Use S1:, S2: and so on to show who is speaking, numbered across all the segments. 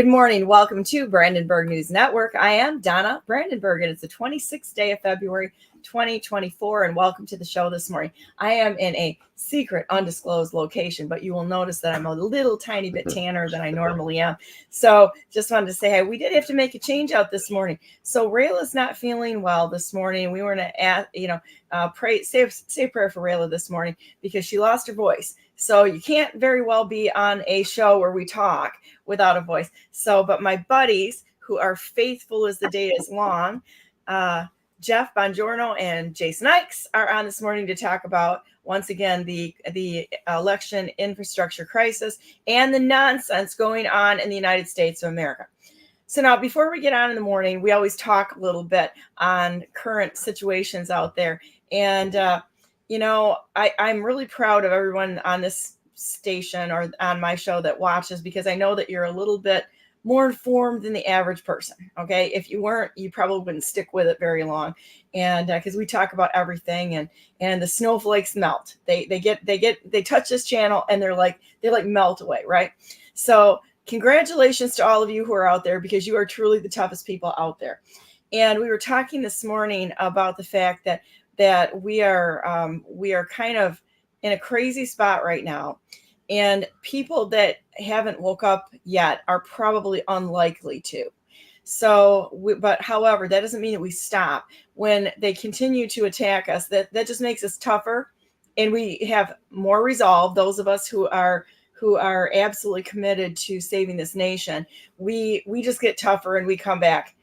S1: Good morning. Welcome to Brandenburg News Network. I am Donna Brandenburg, and it's the 26th day of February, 2024, and welcome to the show this morning. I am in a secret, undisclosed location, but you will notice that I'm a little tiny bit tanner than I normally am. So just wanted to say, hey, we did have to make a change out this morning. So Rayla's not feeling well this morning. We were going to say a prayer for Rayla this morning because she lost her voice. So you can't very well be on a show where we talk without a voice. So, but my buddies who are faithful as the day is long, Jeff Buongiorno and Jason Ikes are on this morning to talk about, once again, the election infrastructure crisis and the nonsense going on in the United States of America. So now, before we get on in the morning, we always talk a little bit on current situations out there. And, I'm really proud of everyone on this station or on my show that watches, because I know that you're a little bit more informed than the average person. Okay. If you weren't, you probably wouldn't stick with it very long. And because we talk about everything and the snowflakes melt, they touch this channel and they melt away. Right. So congratulations to all of you who are out there, because you are truly the toughest people out there. And we were talking this morning about the fact that we are kind of in a crazy spot right now. And people that haven't woke up yet are probably unlikely to. So, but however, that doesn't mean that we stop. When they continue to attack us, that just makes us tougher, and we have more resolve. Those of us who are absolutely committed to saving this nation, we just get tougher, and we come back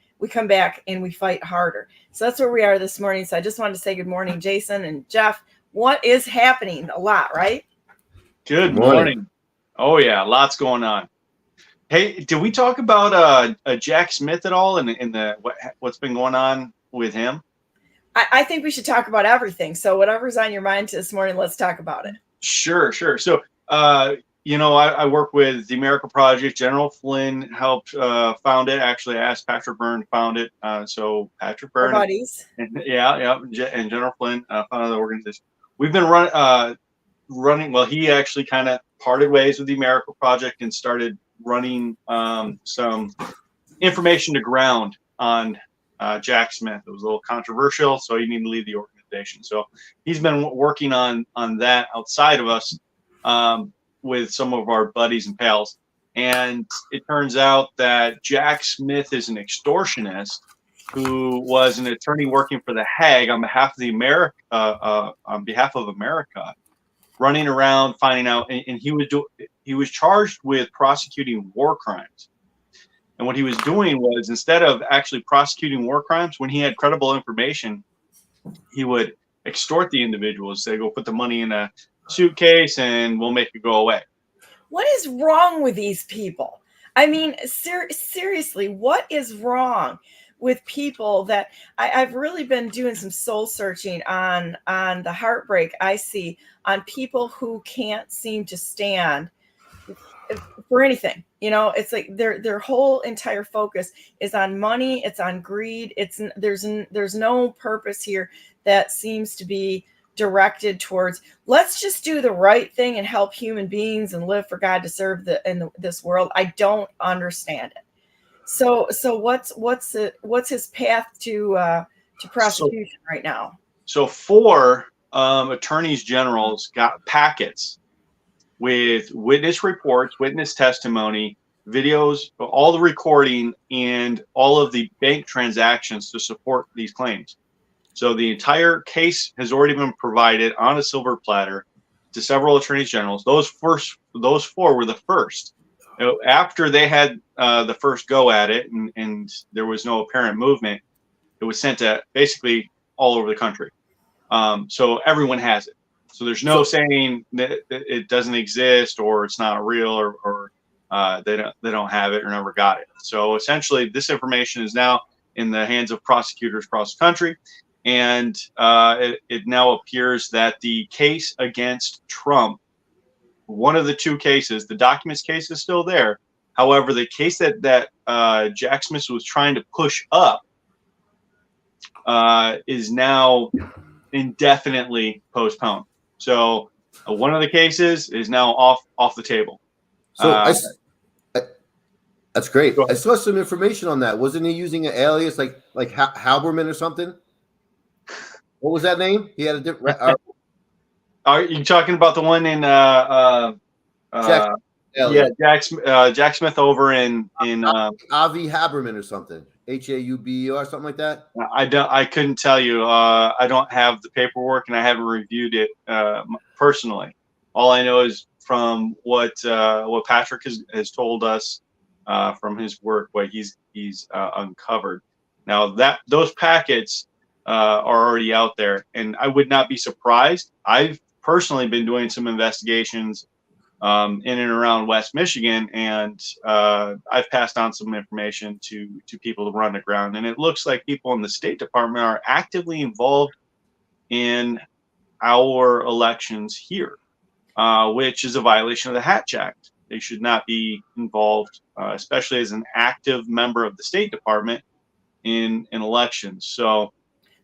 S1: and we fight harder. So that's where we are this morning. So I just wanted to say good morning, Jason and Jeff. What is happening? A lot, right?
S2: Good morning. Oh yeah, lots going on. Hey, did we talk about Jack Smith at all in what's been going on with him?
S1: I think we should talk about everything. So whatever's on your mind this morning, let's talk about it.
S2: Sure. So I work with the America Project. General Flynn helped found it. Actually, I asked Patrick Byrne to found it. So Patrick Byrne,
S1: our buddies.
S2: And General Flynn founded the organization. We've been running. Well, he actually kind of parted ways with the America Project and started running some information to ground on Jack Smith. It was a little controversial, so he needed to leave the organization. So he's been working on that outside of us with some of our buddies and pals. And it turns out that Jack Smith is an extortionist who was an attorney working for the Hague on behalf of America, running around finding out, and he was charged with prosecuting war crimes. And what he was doing was, instead of actually prosecuting war crimes, when he had credible information, he would extort the individuals, say, go put the money in a suitcase and we'll make it go away.
S1: What is wrong with these people? I mean, seriously, what is wrong with people that I've really been doing some soul searching on the heartbreak I see on people who can't seem to stand for anything. It's like their whole entire focus is on money. It's on greed. There's no purpose here that seems to be directed towards, let's just do the right thing and help human beings and live for God to serve this world. I don't understand it. So what's his path to prosecution right now?
S2: So 4 attorneys generals got packets with witness reports, witness testimony, videos, all the recording, and all of the bank transactions to support these claims. So the entire case has already been provided on a silver platter to several attorneys generals. Those 4 were the first. After they had the first go at it, and there was no apparent movement, it was sent to basically all over the country. So everyone has it. So there's no saying that it doesn't exist or it's not real or they don't have it or never got it. So essentially, this information is now in the hands of prosecutors across the country. And it now appears that the case against Trump, one of the 2 cases, the documents case is still there. However, the case that Jack Smith was trying to push up is now indefinitely postponed. So one of the cases is now off the table.
S3: So That's great.
S2: Go
S3: I
S2: ahead.
S3: saw some information on that. Wasn't he using an alias like Halberman or something? What was that name? He had a different.
S2: Are you talking about the one in
S3: Jack
S2: yeah,
S3: alias.
S2: Jack Smith over in
S3: Avi Haberman or something. Hauber, something like that.
S2: I couldn't tell you. I don't have the paperwork and I haven't reviewed it personally. All I know is from what Patrick has told us from his work, what he's uncovered. Now that those packets are already out there, and I would not be surprised. I've personally been doing some investigations in and around West Michigan, and I've passed on some information to people to run the ground. And it looks like people in the State Department are actively involved in our elections here, which is a violation of the Hatch Act. They should not be involved, especially as an active member of the State Department in elections. So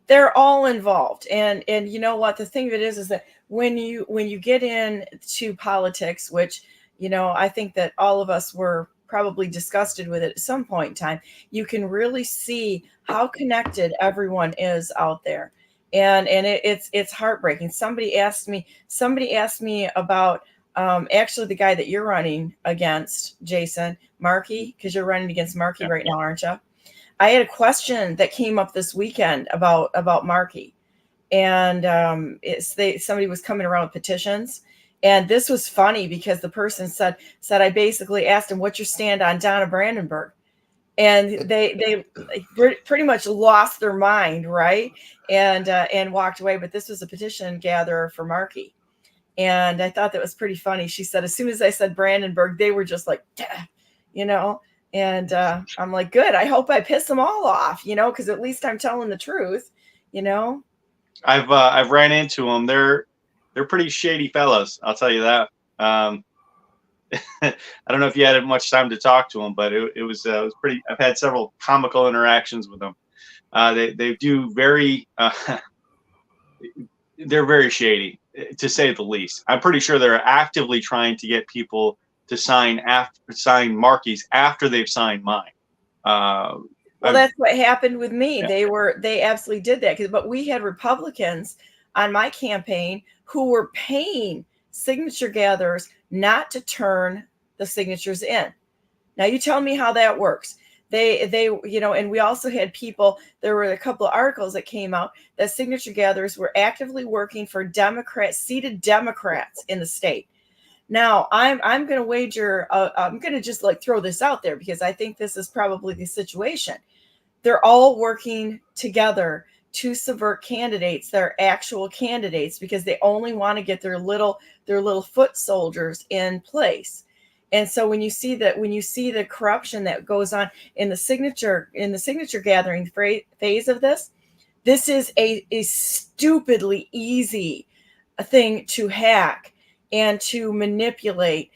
S1: they're all involved, and you know what, the thing of it is that when you get into politics, which I think that all of us were probably disgusted with it at some point in time, you can really see how connected everyone is out there, and it's heartbreaking. Somebody asked me about actually the guy that you're running against, Jason Markey, because you're running against Markey right now, aren't you? I had a question that came up this weekend about Markey, and somebody was coming around with petitions, and this was funny because the person said I basically asked him, "What's your stand on Donna Brandenburg?" And they pretty much lost their mind, right? And walked away. But this was a petition gatherer for Markey, and I thought that was pretty funny. She said as soon as I said Brandenburg, they were just like, you know. And I'm like, good. I hope I piss them all off, because at least I'm telling the truth,
S2: I've ran into them. They're pretty shady fellows. I'll tell you that. I don't know if you had much time to talk to them, but it was pretty. I've had several comical interactions with them. They do very. They're very shady, to say the least. I'm pretty sure they're actively trying to get people to sign Markey's after they've signed mine.
S1: Well, that's what happened with me.
S2: Yeah.
S1: They absolutely did that. But we had Republicans on my campaign who were paying signature gatherers not to turn the signatures in. Now you tell me how that works. They and we also had people, there were a couple of articles that came out that signature gatherers were actively working for seated Democrats in the state. Now, I'm going to wager, I'm going to just throw this out there because I think this is probably the situation. They're all working together to subvert candidates that are actual candidates because they only want to get their little foot soldiers in place. And so when you see the corruption that goes on in the signature gathering phase of this is a stupidly easy thing to hack and to manipulate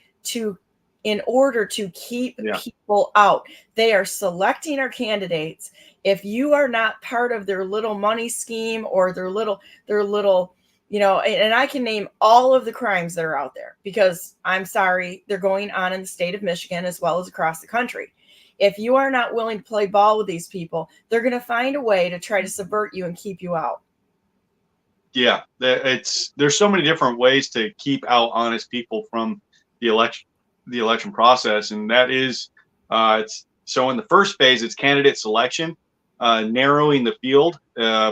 S1: in order to keep people out. They are selecting our candidates. If you are not part of their little money scheme or their little, and I can name all of the crimes that are out there because I'm sorry, they're going on in the state of Michigan as well as across the country. If you are not willing to play ball with these people, they're going to find a way to try to subvert you and keep you out.
S2: Yeah, there's so many different ways to keep out honest people from the election process, and that is so in the first phase it's candidate selection, narrowing the field,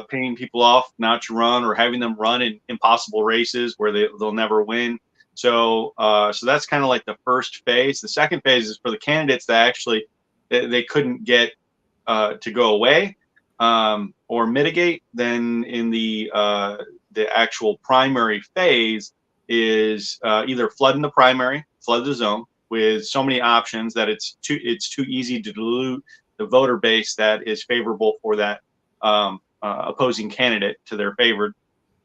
S2: paying people off not to run or having them run in impossible races where they'll never win. So that's kind of like the first phase. The second phase is for the candidates that actually they couldn't get to go away or mitigate. Then in the actual primary phase is either flood the zone with so many options that it's too easy to dilute the voter base that is favorable for that opposing candidate to their favored.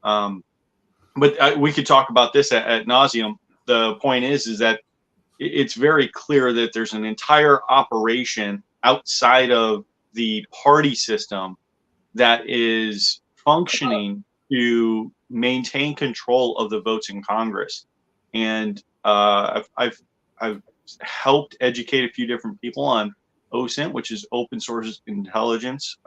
S2: But we could talk about this at nauseum. The point is that it's very clear that there's an entire operation outside of the party system that is functioning to maintain control of the votes in Congress. And I've helped educate a few different people on OSINT, which is open source intelligence,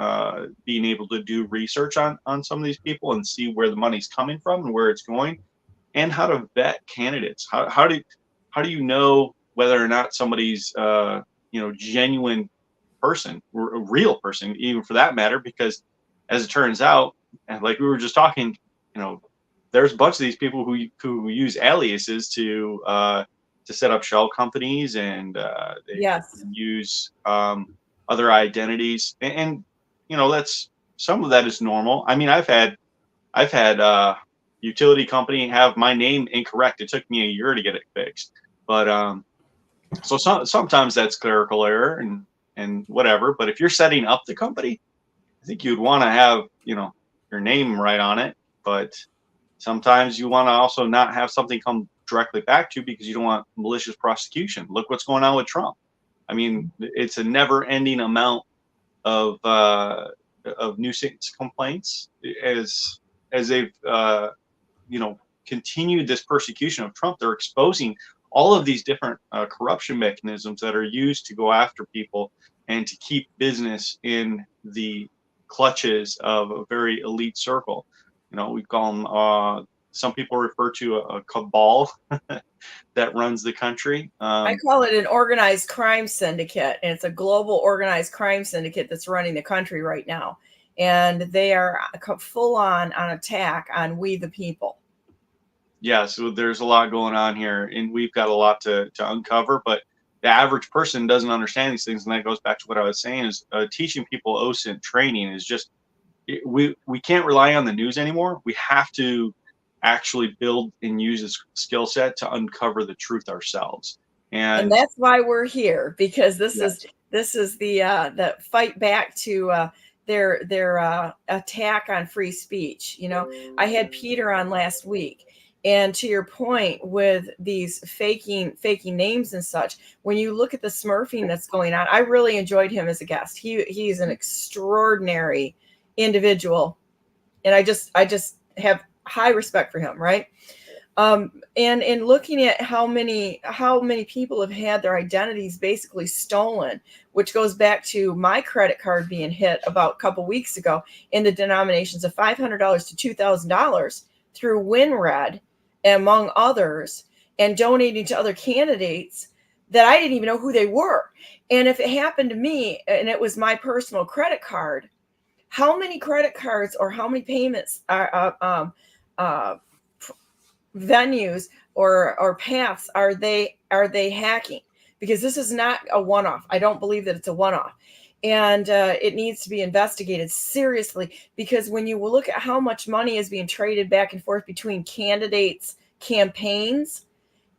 S2: being able to do research on some of these people and see where the money's coming from and where it's going, and how to vet candidates. How do you know whether or not somebody's genuine person, or a real person, even for that matter? Because as it turns out, and like we were just talking, there's a bunch of these people who use aliases to set up shell companies, and they
S1: Yes.
S2: use other identities, and that's, some of that is normal. I mean, I've had utility company have my name incorrect. It took me a year to get it fixed, but so sometimes that's clerical error and whatever. But if you're setting up the company, I think you'd want to have your name right on it. But sometimes you want to also not have something come directly back to you because you don't want malicious prosecution. Look what's going on with Trump. I mean, it's a never-ending amount of nuisance complaints as they've continued this persecution of Trump. They're exposing all of these different corruption mechanisms that are used to go after people and to keep business in the clutches of a very elite circle. We call them, some people refer to a cabal that runs the country.
S1: I call it an organized crime syndicate, and it's a global organized crime syndicate that's running the country right now. And they are full on attack on we the people.
S2: Yeah, so there's a lot going on here, and we've got a lot to uncover, but the average person doesn't understand these things. And that goes back to what I was saying, is teaching people OSINT training is just, we can't rely on the news anymore. We have to actually build and use this skill set to uncover the truth ourselves. And
S1: that's why we're here, because this
S2: yes.
S1: is the fight back to their attack on free speech. I had Peter on last week, and to your point with these faking names and such, when you look at the smurfing that's going on, I really enjoyed him as a guest. He's an extraordinary individual, and I just have high respect for him, right? And in looking at how many people have had their identities basically stolen, which goes back to my credit card being hit about a couple weeks ago in the denominations of $500 to $2,000 through WinRed, among others, and donating to other candidates that I didn't even know who they were. And if it happened to me and it was my personal credit card, how many credit cards or how many payments are venues or paths are they hacking? Because this is not a one-off. I don't believe that it's a one-off, and it needs to be investigated seriously, because when you look at how much money is being traded back and forth between candidates' campaigns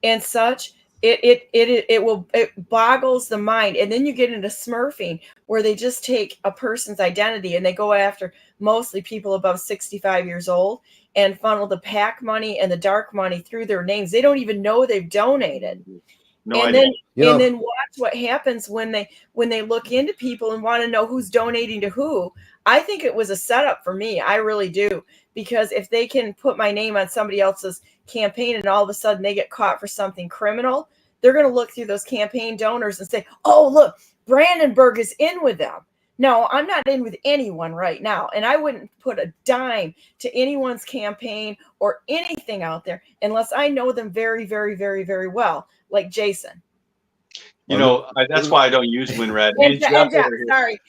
S1: and such, it boggles the mind. And then you get into smurfing, where they just take a person's identity and they go after mostly people above 65 years old and funnel the PAC money and the dark money through their names. They don't even know they've donated. And then watch what happens when they look into people and want to know who's donating to who. I think it was a setup for me. I really do. Because if they can put my name on somebody else's campaign and all of a sudden they get caught for something criminal, they're going to look through those campaign donors and say, oh, look, Brandenburg is in with them. No, I'm not in with anyone right now. And I wouldn't put a dime to anyone's campaign or anything out there unless I know them very, very, very, very well, like Jason.
S2: That's why I don't use WinRed.
S1: And Jeff, sorry,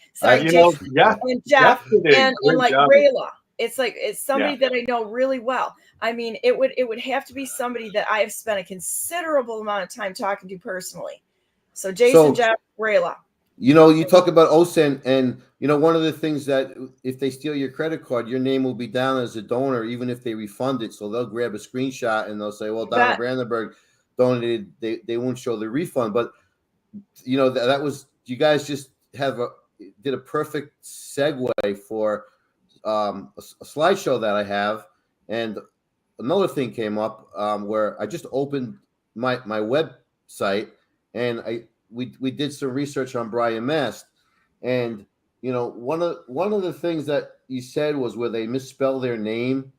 S1: Jason, and Jeff, and like Rayla. It's somebody that I know really well. I mean, it would have to be somebody that I have spent a considerable amount of time talking to personally. So Jason, Jeff, Rayla.
S3: You talk about OSINT, and one of the things that if they steal your credit card, your name will be down as a donor, even if they refund it. So they'll grab a screenshot and they'll say, well, Donna Brandenburg donated. They won't show the refund. But that was, you guys just did a perfect segue for a slideshow that I have. And another thing came up where I just opened my website, and we did some research on Brian Mast, and one of the things that you said was where they misspell their name.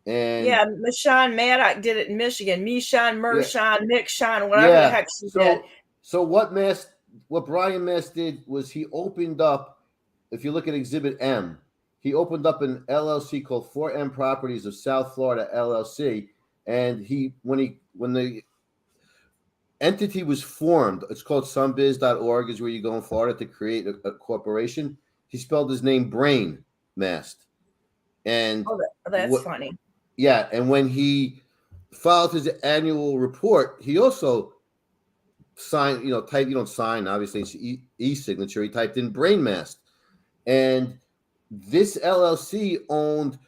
S3: And
S1: Michonne Maddox did it in Michigan. Michonne, Mershon, Mick Sean, whatever the heck she did.
S3: So what Brian Mast did was he opened up, if you look at Exhibit M, he opened up an LLC called 4M Properties of South Florida LLC, and when the entity was formed, it's called sunbiz.org, is where you go in Florida to create a corporation. He spelled his name Brain Mast, and
S1: that's funny.
S3: Yeah, and when he filed his annual report, he also signed, you don't sign, obviously it's e-signature. He typed in Brain Mast. And this LLC owned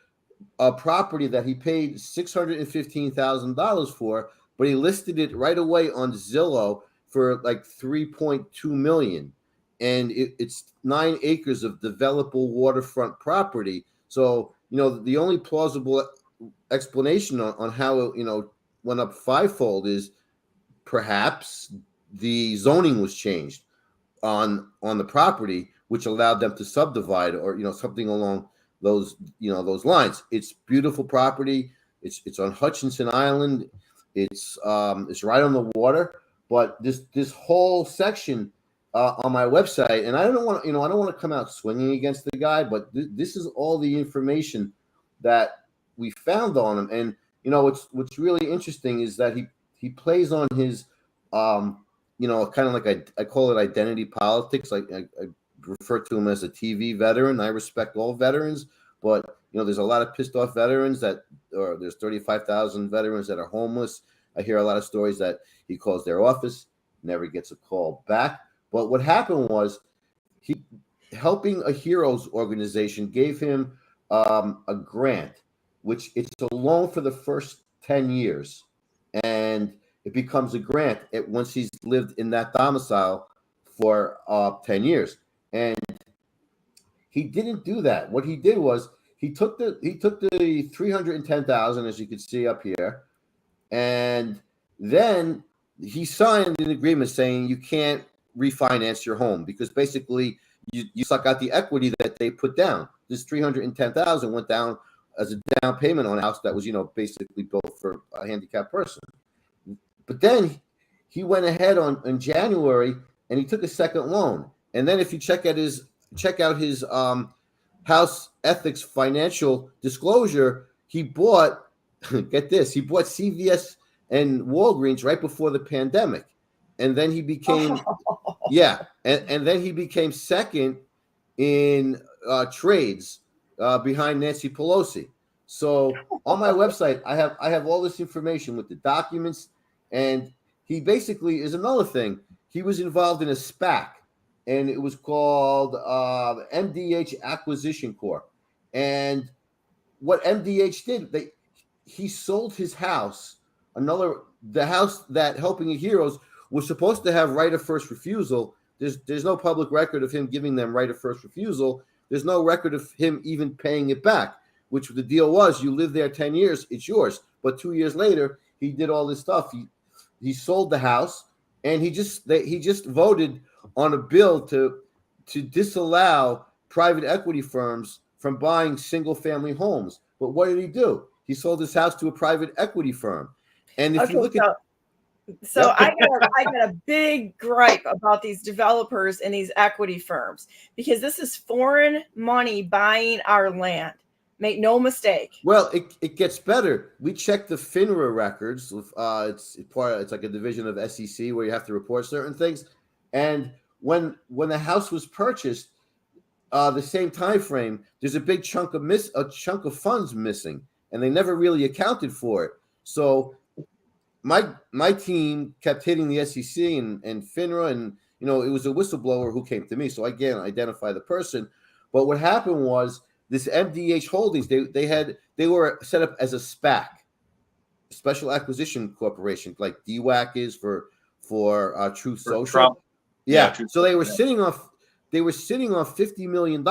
S3: a property that he paid $615,000 for, but he listed it right away on Zillow for like $3.2 million. And it's 9 acres of developable waterfront property. So, the only plausible explanation on how it, went up fivefold is perhaps the zoning was changed on the property, which allowed them to subdivide, or something along those lines. It's beautiful property. It's on Hutchinson Island. It's right on the water. But this whole section on my website, and I don't want to come out swinging against the guy, but this is all the information that we found on him. And what's really interesting is that he plays on his kind of like I call it identity politics. I refer to him as a TV veteran. I respect all veterans, but there's a lot of pissed off veterans there's 35,000 veterans that are homeless. I hear a lot of stories that he calls their office, never gets a call back. But what happened was, he Helping a Heroes organization gave him a grant, which it's a loan for the first 10 years. And it becomes a grant once he's lived in that domicile for 10 years. And he didn't do that. What he did was he took the $310,000, as you can see up here, and then he signed an agreement saying you can't refinance your home, because basically you suck out the equity that they put down. This $310,000 went down as a down payment on a house that was basically built for a handicapped person. But then he went ahead in January and he took a second loan. And then if you check out his house ethics financial disclosure, he bought CVS and Walgreens right before the pandemic. And then he became and then he became second in trades behind Nancy Pelosi. So on my website, I have all this information with the documents. And he basically is another thing. He was involved in a SPAC, and it was called MDH Acquisition Corp. And what MDH did, he sold his house. The house that Helping Heroes was supposed to have right of first refusal. There's no public record of him giving them right of first refusal. There's no record of him even paying it back, which the deal was, you live there 10 years, it's yours. But 2 years later, he did all this stuff. He sold the house, and he just voted on a bill to disallow private equity firms from buying single family homes. But what did he do? He sold his house to a private equity firm. And if you look at
S1: So I got a big gripe about these developers and these equity firms, because this is foreign money buying our land. Make no mistake.
S3: Well, it gets better. We checked the FINRA records. It's like a division of SEC where you have to report certain things. And when the house was purchased, the same time frame, there's a big chunk of funds missing, and they never really accounted for it. So my team kept hitting the SEC and FINRA, and it was a whistleblower who came to me. So I can't identify the person, but what happened was, this MDH Holdings, they were set up as a SPAC, Special Acquisition Corporation, like DWAC is for Truth Social.
S2: Trump.
S3: Yeah. So they were sitting on $50 million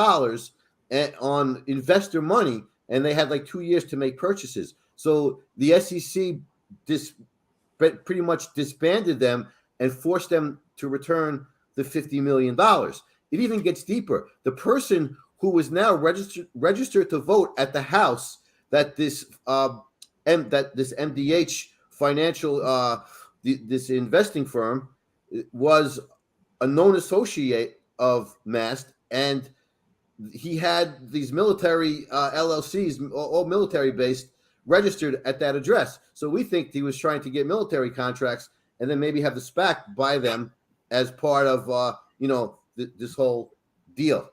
S3: on investor money, and they had like 2 years to make purchases. So the SEC pretty much disbanded them and forced them to return the $50 million. It even gets deeper. The person who was now registered to vote at the House that this MDH financial this investing firm was a known associate of Mast, and he had these military LLCs, all military based, registered at that address. So we think he was trying to get military contracts and then maybe have the SPAC buy them as part of this whole deal.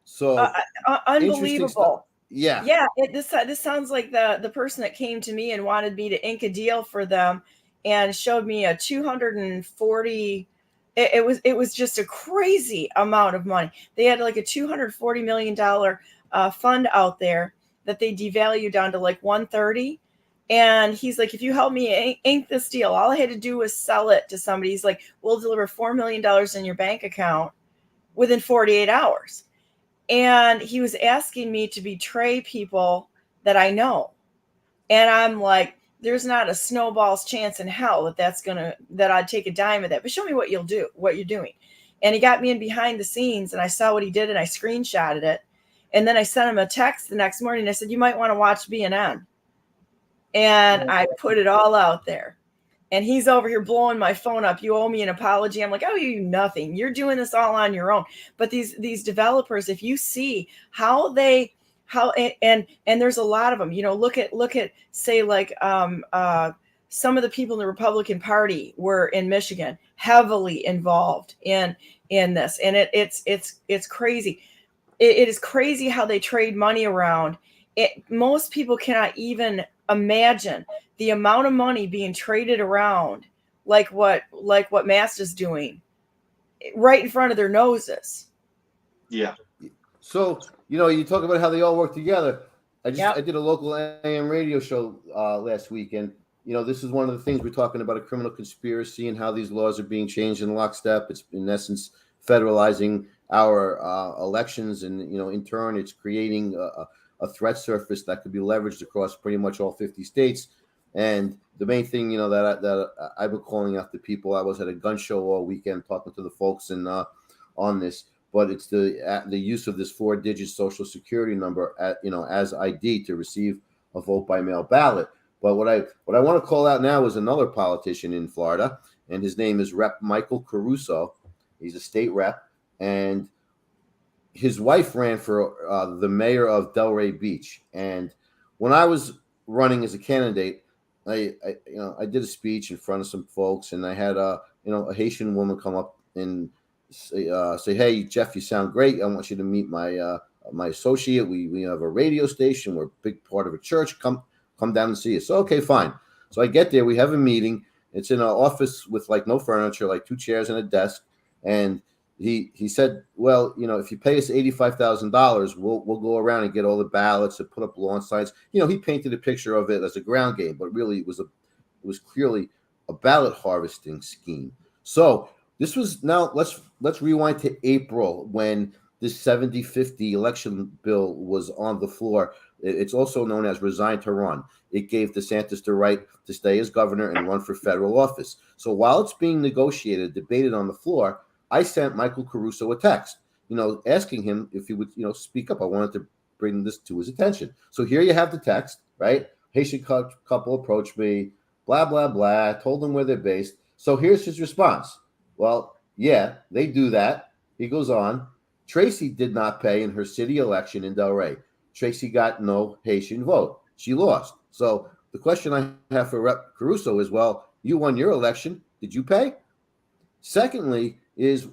S3: So
S1: Unbelievable.
S3: Yeah.
S1: Yeah. This sounds like the person that came to me and wanted me to ink a deal for them and showed me a 240. It was just a crazy amount of money. They had like a $240 million fund out there that they devalued down to like 130. And he's like, if you help me ink this deal, all I had to do was sell it to somebody. He's like, we'll deliver $4 million in your bank account within 48 hours. And he was asking me to betray people that I know. And I'm like, there's not a snowball's chance in hell that I'd take a dime of that. But show me what you're doing. And he got me in behind the scenes, and I saw what he did, and I screenshotted it. And then I sent him a text the next morning. I said, you might want to watch BNN. And I put it all out there. And he's over here blowing my phone up. You owe me an apology. I'm like, oh, you nothing. You're doing this all on your own. But these developers, if you see how and there's a lot of them, look at say like some of the people in the Republican Party were in Michigan heavily involved in this. And it's crazy. It is crazy how they trade money around. Most people cannot even imagine the amount of money being traded around like what Mast is doing right in front of their noses.
S2: Yeah.
S3: So, you talk about how they all work together. I did a local AM radio show last week, and this is one of the things we're talking about, a criminal conspiracy and how these laws are being changed in lockstep. It's in essence federalizing our elections, and in turn it's creating a threat surface that could be leveraged across pretty much all 50 states. And the main thing, that I've been calling out to people. I was at a gun show all weekend talking to the folks and on this, but it's the use of this 4-digit social security number as ID to receive a vote by mail ballot. But what I want to call out now is another politician in Florida, and his name is Rep. Michael Caruso. He's a state rep, and his wife ran for the mayor of Delray Beach. And when I was running as a candidate, I did a speech in front of some folks, and I had a Haitian woman come up and say, hey, Jeff, you sound great. I want you to meet my associate. We have a radio station. We're a big part of a church. Come down and see us. So, okay, fine. So I get there. We have a meeting. It's in an office with like no furniture, like 2 chairs and a desk. And he said, well, if you pay us $85,000, we'll go around and get all the ballots and put up lawn signs. He painted a picture of it as a ground game, but really it was clearly a ballot harvesting scheme. So this was, now let's rewind to April when this 70-50 election bill was on the floor. It's also known as resign to run. It gave DeSantis the right to stay as governor and run for federal office. So while it's being negotiated, debated on the floor, I sent Michael Caruso a text, asking him if he would, speak up. I wanted to bring this to his attention. So here you have the text, right? Haitian couple approached me, blah, blah, blah. I told them where they're based. So here's his response. Well, yeah, they do that. He goes on. Tracy did not pay in her city election in Delray. Tracy got no Haitian vote. She lost. So the question I have for Rep. Caruso is, well, you won your election. Did you pay? Secondly, is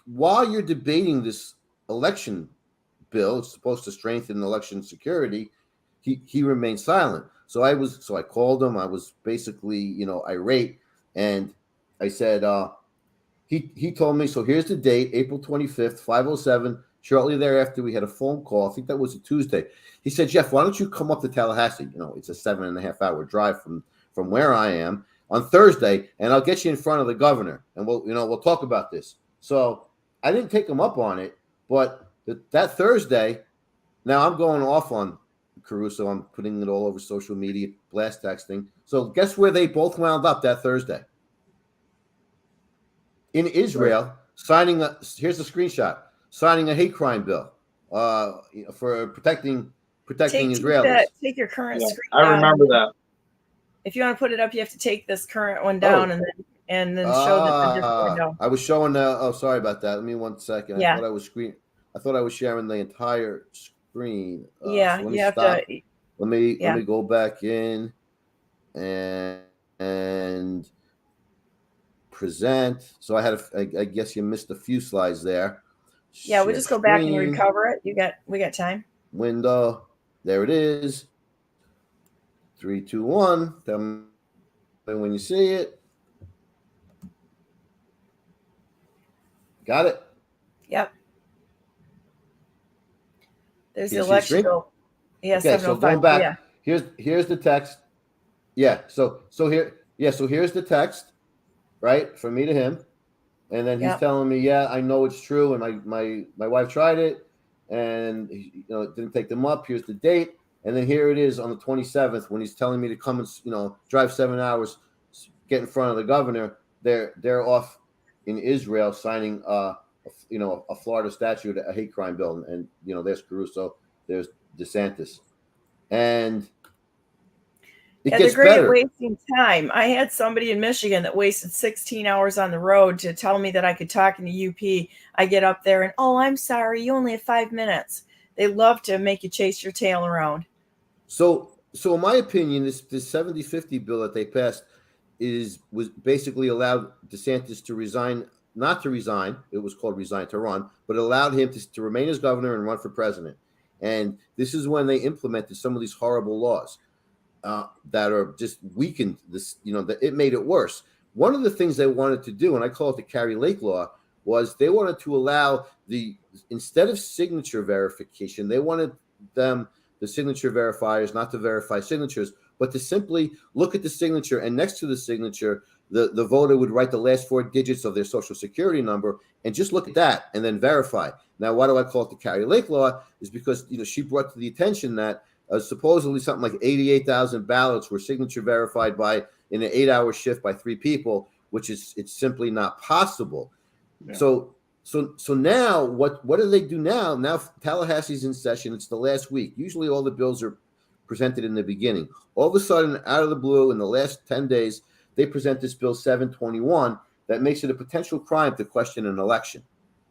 S3: while you're debating this election bill, it's supposed to strengthen election security, he remained silent. So I called him. I was basically, irate, and I said, he told me, so here's the date, April 25th, 5:07. Shortly thereafter, we had a phone call. I think that was a Tuesday. He said, Jeff, why don't you come up to Tallahassee? It's a 7.5-hour drive from where I am on Thursday, and I'll get you in front of the governor, and we'll talk about this. So I didn't take him up on it, but that Thursday, now I'm going off on Caruso. I'm putting it all over social media, blast texting. So guess where they both wound up that Thursday? In Israel, here's a screenshot, signing a hate crime bill for protecting Israelis.
S1: Take your current screen
S2: I remember that.
S1: If you want to put it up, you have to take this current one down and then show the window.
S3: I was showing oh, sorry about that. Let me 1 second.
S1: Yeah.
S3: I thought I was sharing the entire screen.
S1: Yeah,
S3: So let me
S1: you have
S3: stop.
S1: to.
S3: Let me
S1: Yeah.
S3: go back in and present. So I guess you missed a few slides there.
S1: Yeah, we
S3: Share
S1: just go back and
S3: screen,
S1: recover it. We got time.
S3: window. There it is. 3, 2, 1. Tell me when you see it. Got it?
S1: Yep. There's
S3: Can
S1: the
S3: you see the
S1: election
S3: screen?
S1: bill. Yeah,
S3: Okay, so
S1: 705.
S3: going back,
S1: Yeah.
S3: here's the text. Yeah, so here's the text, right? From me to him. And then he's
S1: Yep.
S3: telling me, yeah, I know it's true. And my wife tried it and it didn't take them up. Here's the date. And then here it is on the 27th when he's telling me to come and, drive 7 hours, get in front of the governor. They're off in Israel signing, a Florida statute, a hate crime bill. And, there's Caruso, there's DeSantis. And it
S1: They're
S3: gets
S1: great at
S3: better.
S1: wasting time. I had somebody in Michigan that wasted 16 hours on the road to tell me that I could talk in the UP. I get up there and, oh, I'm sorry, you only have 5 minutes. They love to make you chase your tail around.
S3: So in my opinion, this 70-50 bill that they passed was basically allowed DeSantis to resign, not to resign. It was called resign to run, but it allowed him to remain as governor and run for president. And this is when they implemented some of these horrible laws that are just weakened this, that it made it worse. One of the things they wanted to do, and I call it the Carrie Lake law, was they wanted to allow instead of signature verification, they wanted the signature verifiers not to verify signatures, but to simply look at the signature, and next to the signature, the voter would write the last 4 digits of their social security number and just look at that and then verify. Now, why do I call it the Carrie Lake law? Is because she brought to the attention that supposedly something like 88,000 ballots were signature verified in an 8-hour shift by 3 people, which it's simply not possible. Yeah. So now what do they do now? Now Tallahassee's in session. It's the last week. Usually all the bills are presented in the beginning. All of a sudden, out of the blue, in the last 10 days, they present this bill 721 that makes it a potential crime to question an election.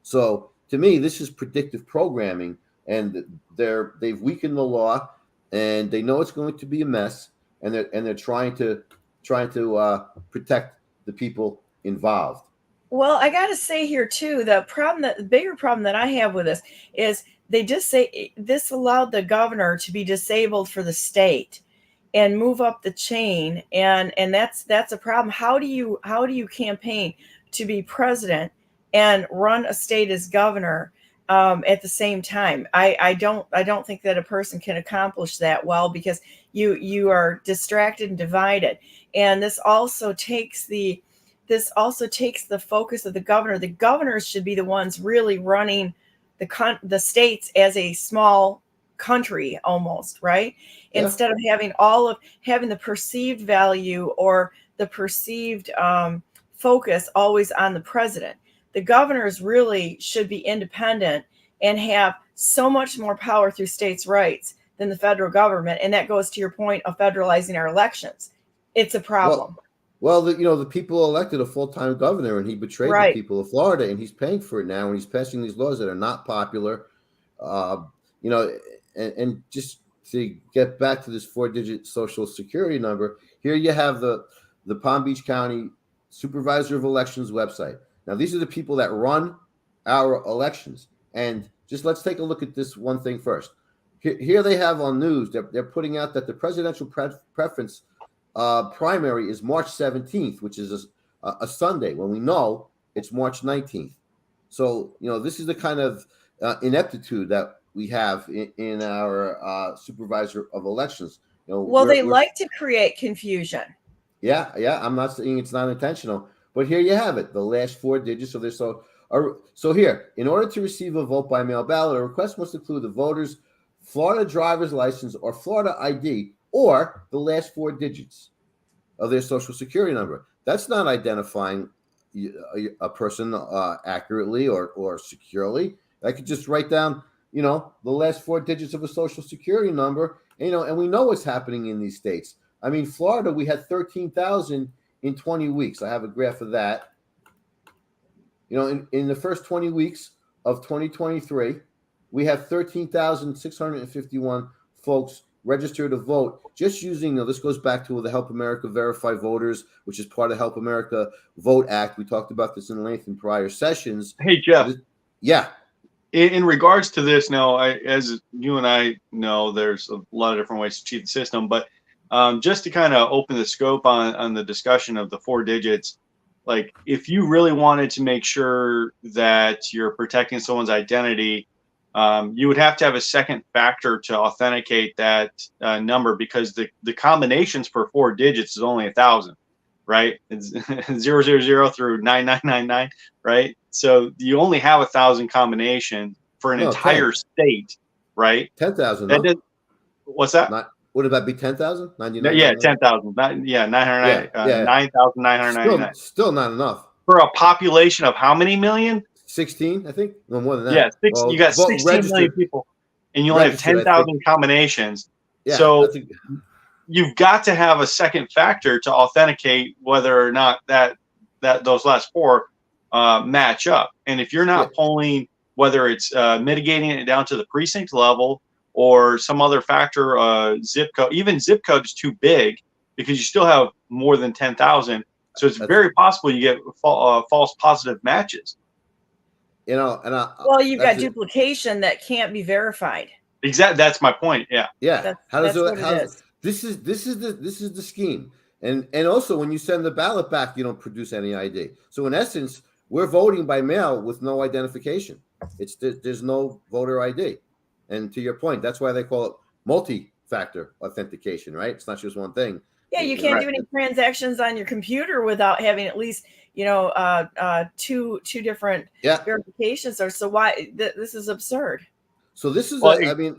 S3: So to me, this is predictive programming, and they've weakened the law, and they know it's going to be a mess, and they're trying to protect the people involved.
S1: Well, I got to say here too, the bigger problem that I have with this is they just say this allowed the governor to be disabled for the state and move up the chain, and that's a problem. How do you campaign to be president and run a state as governor at the same time? I don't think that a person can accomplish that well, because you are distracted and divided, and this also takes the focus of the governor. The governors should be the ones really running the states as a small country almost, right? Yeah. Instead of having the perceived value or the perceived focus always on the president. The governors really should be independent and have so much more power through states' rights than the federal government. And that goes to your point of federalizing our elections. It's a problem.
S3: Well, the people elected a full-time governor, and he betrayed the people of Florida, and he's paying for it now, and he's passing these laws that are not popular. And just to get back to this 4-digit social security number, here you have the Palm Beach County Supervisor of Elections website. Now, these are the people that run our elections, and just let's take a look at this one thing first. Here they have on news, they're putting out that the presidential preference primary is March 17th, which is a Sunday, when we know it's March 19th. So, this is the kind of ineptitude that we have in our supervisor of elections.
S1: They like to create confusion.
S3: Yeah. I'm not saying it's not intentional, but here you have it. The last 4 digits of this. So here, in order to receive a vote by mail ballot, a request must include the voter's Florida driver's license or Florida ID, or the last 4 digits of their social security number. That's not identifying a person accurately or securely. I could just write down, the last 4 digits of a social security number, and we know what's happening in these states. I mean, Florida, we had 13,000 in 20 weeks. I have a graph of that. In the first 20 weeks of 2023, we have 13,651 folks registered to vote just using, this goes back to the Help America Verify Voters, which is part of Help America Vote Act. We talked about this in length in prior sessions.
S2: Hey, Jeff.
S3: Yeah.
S2: In regards to this, now, as you and I know, there's a lot of different ways to cheat the system, but just to kind of open the scope on the discussion of the 4 digits, like if you really wanted to make sure that you're protecting someone's identity, you would have to have a second factor to authenticate that number, because the combinations for 4 digits is only 1,000, right? It's 000 through 9999, right? So you only have 1,000 combinations for an entire
S3: 10.
S2: state, right?
S3: 10,000.
S2: No? What's that?
S3: Would that be 10,000? 99?
S2: Yeah, 10,000. 9,999.
S3: Still not enough.
S2: For a population of how many million?
S3: 16, I think. No, more than that.
S2: Yeah, you got 16 million people, and you only have 10,000 combinations.
S3: Yeah,
S2: so you've got to have a second factor to authenticate whether or not that those last 4 match up. And if you're not polling, whether it's mitigating it down to the precinct level or some other factor, zip code, even zip code is too big because you still have more than 10,000. So it's very possible you get false positive matches.
S1: Well, you've got duplication that can't be verified.
S2: Exactly. That's my point. Yeah.
S3: Yeah. This is the scheme. And also when you send the ballot back, you don't produce any ID. So in essence, we're voting by mail with no identification. There's no voter ID. And to your point, that's why they call it multi-factor authentication, right? It's not just one thing.
S1: Yeah, you can't do any transactions on your computer without having at least, two different verifications. So why this is absurd.
S3: So this is,
S2: go
S3: ahead.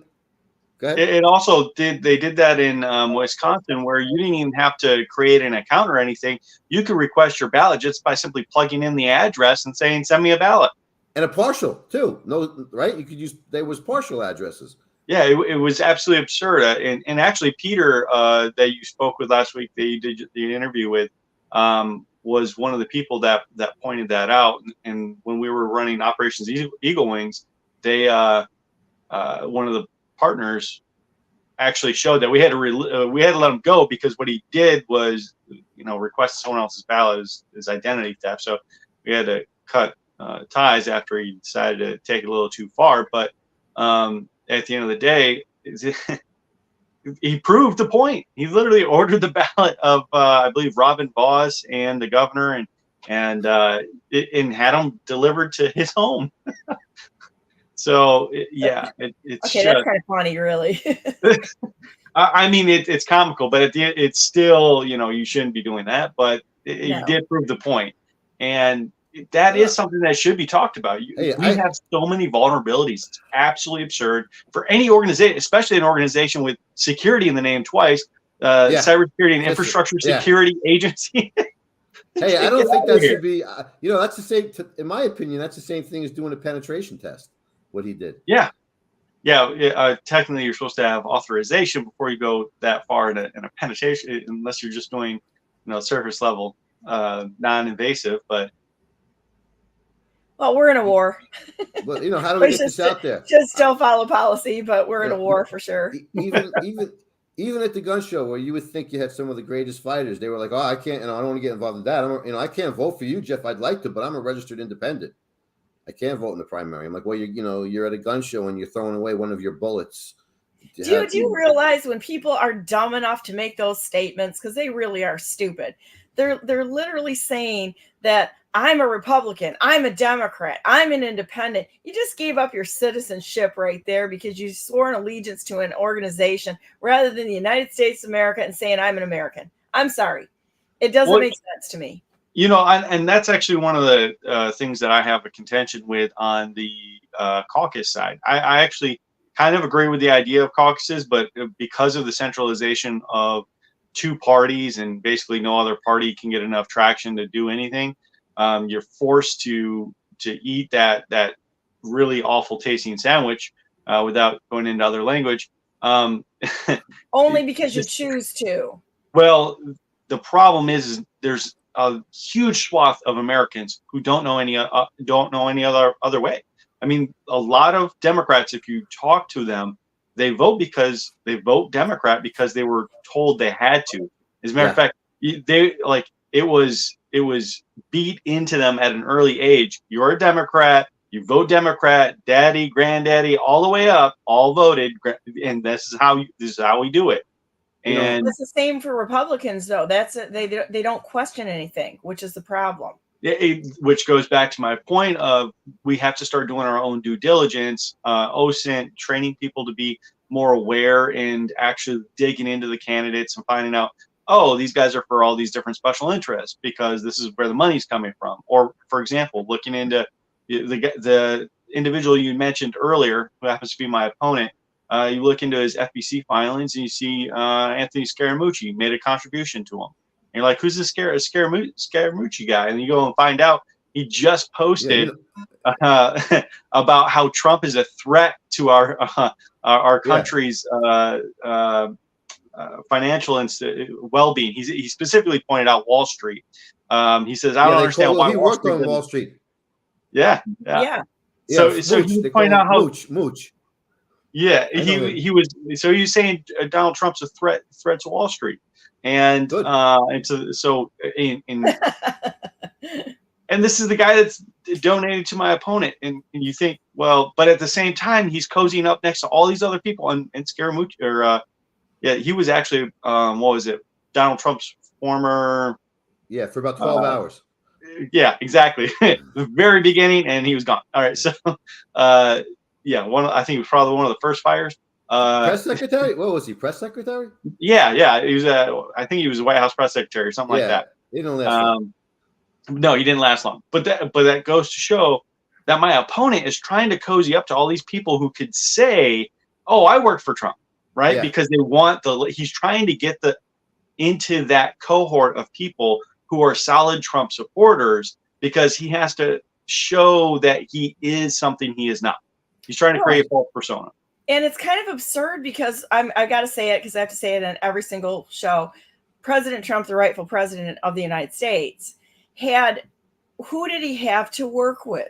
S2: It also they did that in Wisconsin, where you didn't even have to create an account or anything. You could request your ballot just by simply plugging in the address and saying, "Send me a ballot."
S3: And a partial too. No, right? You could use, there was partial addresses.
S2: Yeah, it was absolutely absurd. And actually, Peter, that you spoke with last week, that you did the interview with, was one of the people that pointed that out. And when we were running Operations Eagle Wings, they one of the partners actually showed that we had to let him go, because what he did was, request someone else's ballot is identity theft. So we had to cut ties after he decided to take it a little too far. But at the end of the day, he proved the point. He literally ordered the ballot of, I believe, Robin Vos and the governor, and had them delivered to his home. So it's
S1: okay. That's kind of funny, really.
S2: I mean, it's comical, but it's still, you shouldn't be doing that. But he did prove the point, and that is something that should be talked about. We have so many vulnerabilities. It's absolutely absurd for any organization, especially an organization with security in the name twice, Cybersecurity and Infrastructure Security Agency.
S3: Hey, I don't think that should be, that's the same, in my opinion, that's the same thing as doing a penetration test, what he did.
S2: Yeah. Technically, you're supposed to have authorization before you go that far in a penetration, unless you're just doing, surface level, non-invasive, but.
S1: Well, we're in a war.
S3: But how do we get this out there?
S1: Just don't follow policy, but we're in a war for sure.
S3: Even at the gun show, where you would think you had some of the greatest fighters, they were like, "Oh, I can't, I don't want to get involved in that. I can't vote for you, Jeff. I'd like to, but I'm a registered independent. I can't vote in the primary." I'm like, "Well, you're at a gun show and you're throwing away one of your bullets."
S1: Do you realize when people are dumb enough to make those statements, because they really are stupid? They're literally saying that I'm a Republican, I'm a Democrat, I'm an independent. You just gave up your citizenship right there because you swore an allegiance to an organization rather than the United States of America and saying I'm an American. I'm sorry. It doesn't make sense to me.
S2: And that's actually one of the things that I have a contention with on the caucus side. I actually kind of agree with the idea of caucuses, but because of the centralization of 2 parties and basically no other party can get enough traction to do anything, you're forced to eat that really awful tasting sandwich without going into other language.
S1: Only because you choose to.
S2: Well, the problem is there's a huge swath of Americans who don't know any other way. I mean, a lot of Democrats, if you talk to them, they vote Democrat because they were told they had to. As a matter of fact, they like it was beat into them at an early age. You're a Democrat, you vote Democrat, daddy, granddaddy, all the way up, all voted, and this is how we do it. And
S1: it's the same for Republicans, though. That's it. They don't question anything, which is the problem.
S2: Which goes back to my point of we have to start doing our own due diligence, OSINT, training people to be more aware and actually digging into the candidates and finding out, oh, these guys are for all these different special interests because this is where the money's coming from. Or, for example, looking into the individual you mentioned earlier, who happens to be my opponent, you look into his FBC filings and you see Anthony Scaramucci made a contribution to him. And you're like, who's this Scaramucci guy? And you go and find out he just posted about how Trump is a threat to our country's financial well-being. He specifically pointed out Wall Street. He says, I don't understand why
S3: he worked on Wall Street.
S2: Yeah. So he pointed out how
S3: Mooch.
S2: Yeah, he was. So he's saying Donald Trump's a threat to Wall Street, and and this is the guy that's donated to my opponent, and you think, well, but at the same time, he's cozying up next to all these other people, and Scaramucci, he was actually what was it? Donald Trump's former.
S3: Yeah, for about 12 hours.
S2: Yeah, exactly. The very beginning, and he was gone. All right, so. I think he was probably one of the first fires.
S3: Press secretary? What was he? Press secretary?
S2: Yeah. He was. I think he was a White House press secretary or something like that.
S3: He didn't last long.
S2: No, he didn't last long. But that goes to show that my opponent is trying to cozy up to all these people who could say, "Oh, I worked for Trump," right? Yeah. Because they want he's trying to get into that cohort of people who are solid Trump supporters because he has to show that he is something he is not. He's trying to create a false persona.
S1: And it's kind of absurd because I got to say it because I have to say it in every single show. President Trump, the rightful president of the United States, who did he have to work with?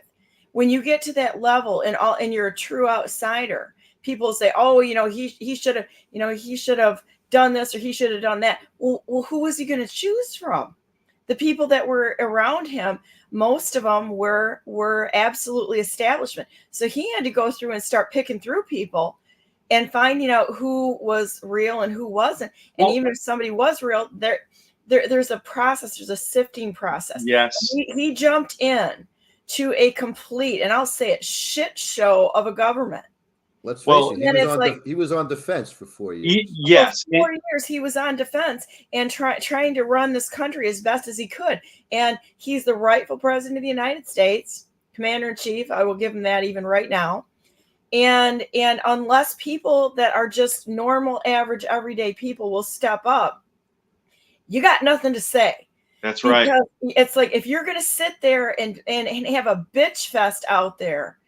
S1: When you get to that level and you're a true outsider, people say, oh, he should have done this or he should have done that. Well, who was he going to choose from? The people that were around him, most of them were absolutely establishment. So he had to go through and start picking through people and finding out who was real and who wasn't. And even if somebody was real, there's a process, there's a sifting process.
S2: Yes.
S1: He jumped in to a complete, and I'll say it, shit show of a government.
S3: Let's face it, he was on defense for 4 years.
S2: Yes.
S1: For 4 years, he was on defense and trying to run this country as best as he could. And he's the rightful president of the United States, commander-in-chief. I will give him that even right now. And unless people that are just normal, average, everyday people will step up, you got nothing to say.
S2: That's right.
S1: Because it's like if you're going to sit there and have a bitch fest out there,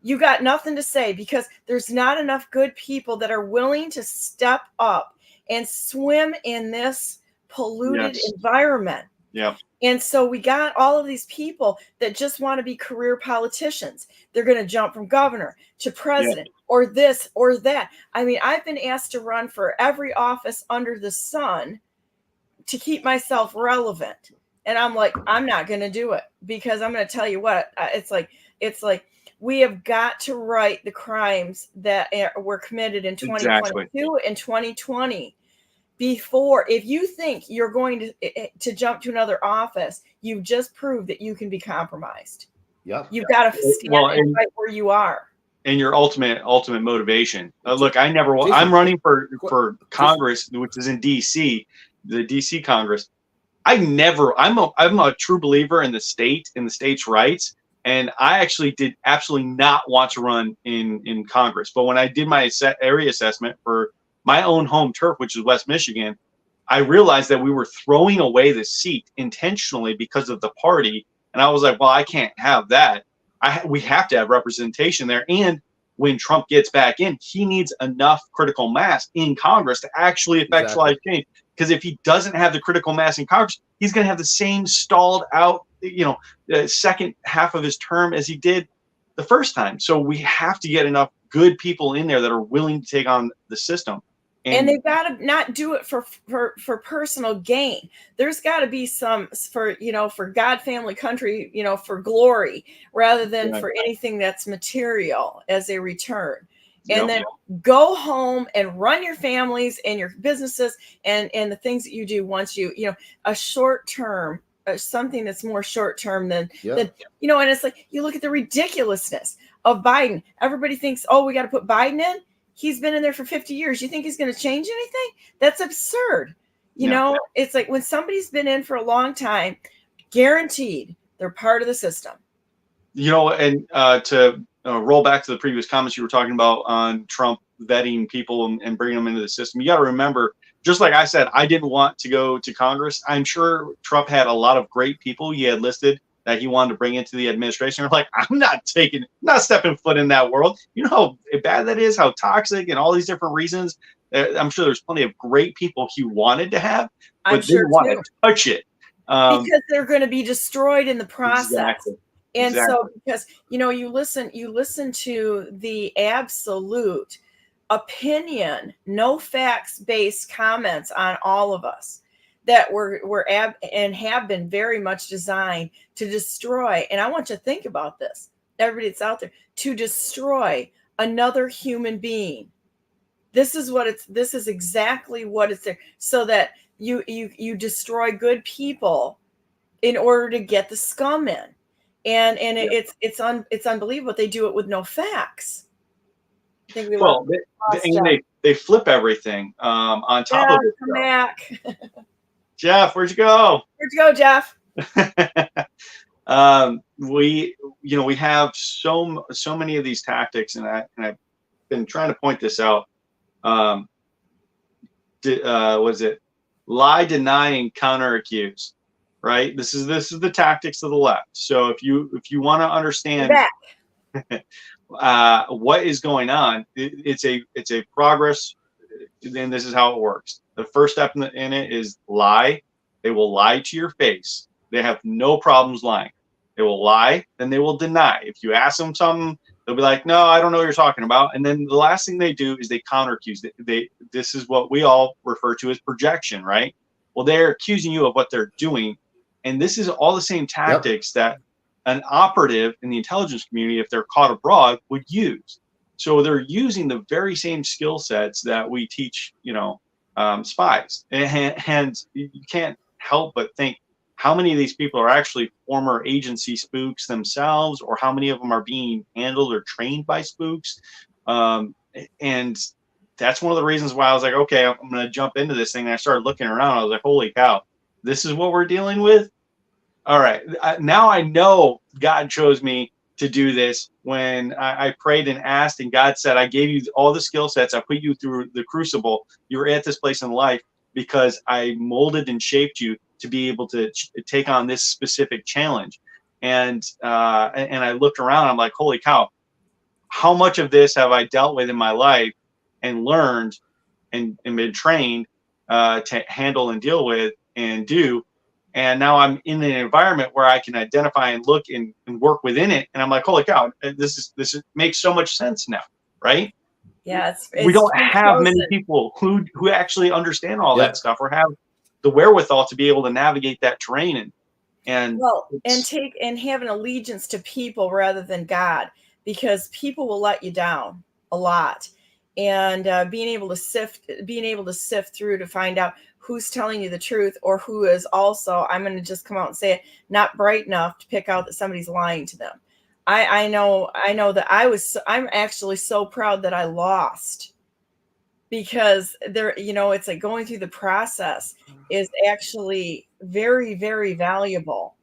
S1: you got nothing to say because there's not enough good people that are willing to step up and swim in this polluted environment.
S2: Yeah.
S1: And so we got all of these people that just want to be career politicians. They're going to jump from governor to president or this or that. I mean, I've been asked to run for every office under the sun to keep myself relevant. And I'm like, I'm not going to do it because I'm going to tell you what, it's like, we have got to right the crimes that were committed in 2022 and 2020 before. If you think you're going to jump to another office, you've just proved that you can be compromised.
S3: Yeah,
S1: you've got to stand right where you are.
S2: And your ultimate motivation. Look, I'm running for Congress, which is in DC, the DC Congress. I'm a true believer in the state's rights. And I actually did absolutely not want to run in Congress. But when I did my area assessment for my own home turf, which is West Michigan, I realized that we were throwing away the seat intentionally because of the party. And I was like, well, I can't have that. We have to have representation there. And when Trump gets back in, he needs enough critical mass in Congress to actually effectualize change. because if he doesn't have the critical mass in Congress, he's going to have the same stalled out, second half of his term as he did the first time. So we have to get enough good people in there that are willing to take on the system.
S1: And they've got to not do it for personal gain. There's got to be some for God, family, country, for glory, rather than for anything that's material as a return. And then go home and run your families and your businesses and the things that you do once a short term, something that's more short term than, and it's like, you look at the ridiculousness of Biden. Everybody thinks, oh, we got to put Biden in. He's been in there for 50 years. You think he's going to change anything? That's absurd. It's like when somebody's been in for a long time, guaranteed they're part of the system.
S2: And to roll back to the previous comments you were talking about on Trump vetting people and bringing them into the system, you got to remember, just like I said, I didn't want to go to Congress. I'm sure Trump had a lot of great people he had listed that he wanted to bring into the administration. They're like, I'm not stepping foot in that world. You know how bad that is, how toxic, and all these different reasons. I'm sure there's plenty of great people he wanted to have, but didn't want to touch it.
S1: Because they're going to be destroyed in the process.
S2: Exactly.
S1: And so, because, you listen to the absolute opinion, no facts-based comments on all of us that have been very much designed to destroy. And I want you to think about this, everybody that's out there, to destroy another human being. This is exactly what it's there, so that you destroy good people in order to get the scum in. And it's unbelievable. They do it with no facts. I think
S2: they flip everything on top of it.
S1: Come back.
S2: Jeff, where'd you go?
S1: Where'd you go, Jeff?
S2: We have so many of these tactics, and I've been trying to point this out. Was it lie, deny, and counter accuse? Right. This is the tactics of the left. So if you want to understand what is going on, it's a progress. Then this is how it works. The first step in it is lie. They will lie to your face. They have no problems lying. They will lie, then they will deny. If you ask them something, they'll be like, no, I don't know what you're talking about. And then the last thing they do is they counter accuse. This is what we all refer to as projection, right? Well, they're accusing you of what they're doing. And this is all the same tactics that an operative in the intelligence community, if they're caught abroad, would use. So they're using the very same skill sets that we teach, spies. And you can't help but think how many of these people are actually former agency spooks themselves, or how many of them are being handled or trained by spooks. And that's one of the reasons why I was like, okay, I'm going to jump into this thing. And I started looking around. I was like, holy cow, this is what we're dealing with. All right. Now I know God chose me to do this when I prayed and asked, and God said, I gave you all the skill sets. I put you through the crucible. You were at this place in life because I molded and shaped you to be able to take on this specific challenge. And I looked around, I'm like, holy cow, how much of this have I dealt with in my life and learned and been trained to handle and deal with and do. And now I'm in an environment where I can identify and look and work within it. And I'm like, holy cow, this makes so much sense now, right?
S1: Yeah,
S2: we don't have many people who actually understand all that stuff or have the wherewithal to be able to navigate that terrain and
S1: have an allegiance to people rather than God, because people will let you down a lot. And being able to sift through to find out who's telling you the truth, or who is also, I'm going to just come out and say it, not bright enough to pick out that somebody's lying to them. I know that I'm actually so proud that I lost, because there, it's like going through the process is actually very, very valuable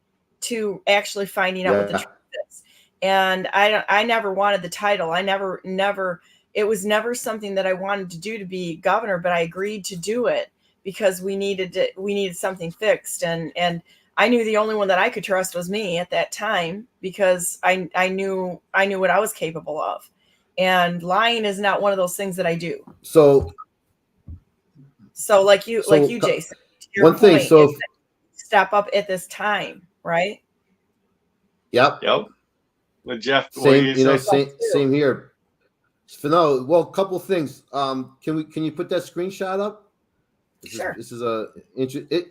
S1: to actually finding out what the truth is. And I never wanted the title. It was never something that I wanted to do, to be governor, but I agreed to do it because we needed something fixed. And I knew the only one that I could trust was me at that time, because I knew what I was capable of. And lying is not one of those things that I do.
S3: So
S1: So like you, Jason, to your
S3: one thing,
S1: point,
S3: so
S1: step up at this time, right?
S3: yep.
S2: Well, Jeff, what do
S3: Same,
S2: you say?
S3: same here. No, well, a couple things. Can you put that screenshot up?
S1: Sure.
S3: This is a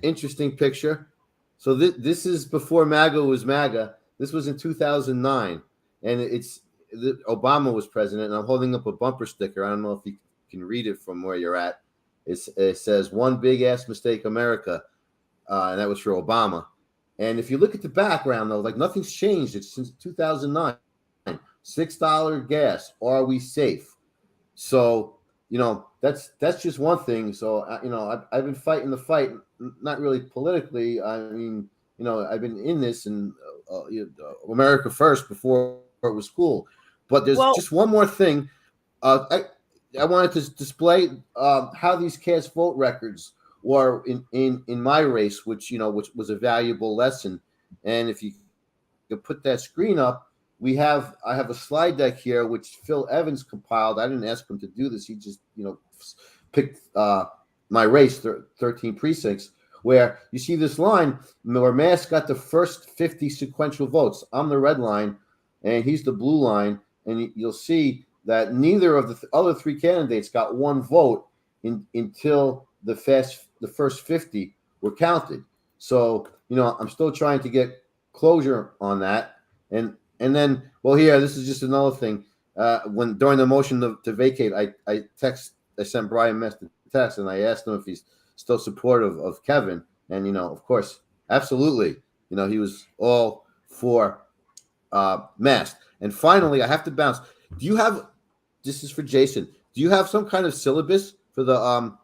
S3: interesting picture. So this is before MAGA was MAGA. This was in 2009, and Obama was president. And I'm holding up a bumper sticker. I don't know if you can read it from where you're at. It says "One big ass mistake, America," and that was for Obama. And if you look at the background, though, like nothing's changed. It's since 2009. $6 gas. Are we safe? So, that's just one thing. So, I've been fighting the fight, not really politically. I mean, I've been in this and America first before it was cool. But there's just one more thing. I wanted to display how these cast vote records were in my race, which was a valuable lesson. And if you could put that screen up, I have a slide deck here which Phil Evans compiled. I didn't ask him to do this. He just picked my race, 13 precincts, where you see this line where Mass got the first 50 sequential votes. I'm the red line, and he's the blue line, and you'll see that neither of the other three candidates got one vote until the first 50 were counted. So I'm still trying to get closure on that, and then, well, here, this is just another thing. When during the motion to vacate, I sent Brian Mess the text, and I asked him if he's still supportive of Kevin. And, of course, absolutely. He was all for Mast. And finally, I have to bounce. This is for Jason. Do you have some kind of syllabus for the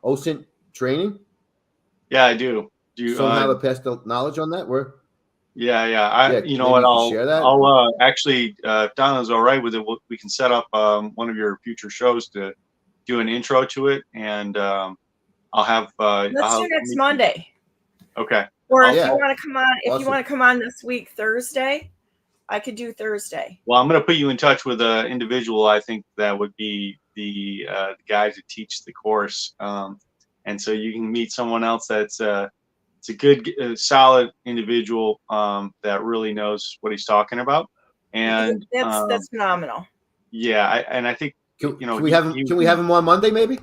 S3: OSINT training?
S2: Yeah, I do.
S3: Do you somehow to pass the knowledge on that?
S2: Yeah. You know what? I'll actually, if Donna's all right with it, we can set up one of your future shows to do an intro to it, and I'll have.
S1: Let's do next Monday.
S2: Okay.
S1: Or if you want to come on, you want to come on this week, Thursday, I could do Thursday.
S2: Well, I'm going to put you in touch with an individual. I think that would be the guy to teach the course, and so you can meet someone else that's. It's a good, solid individual that really knows what he's talking about, and
S1: that's phenomenal.
S2: Yeah, I think
S3: can we have him on Monday maybe?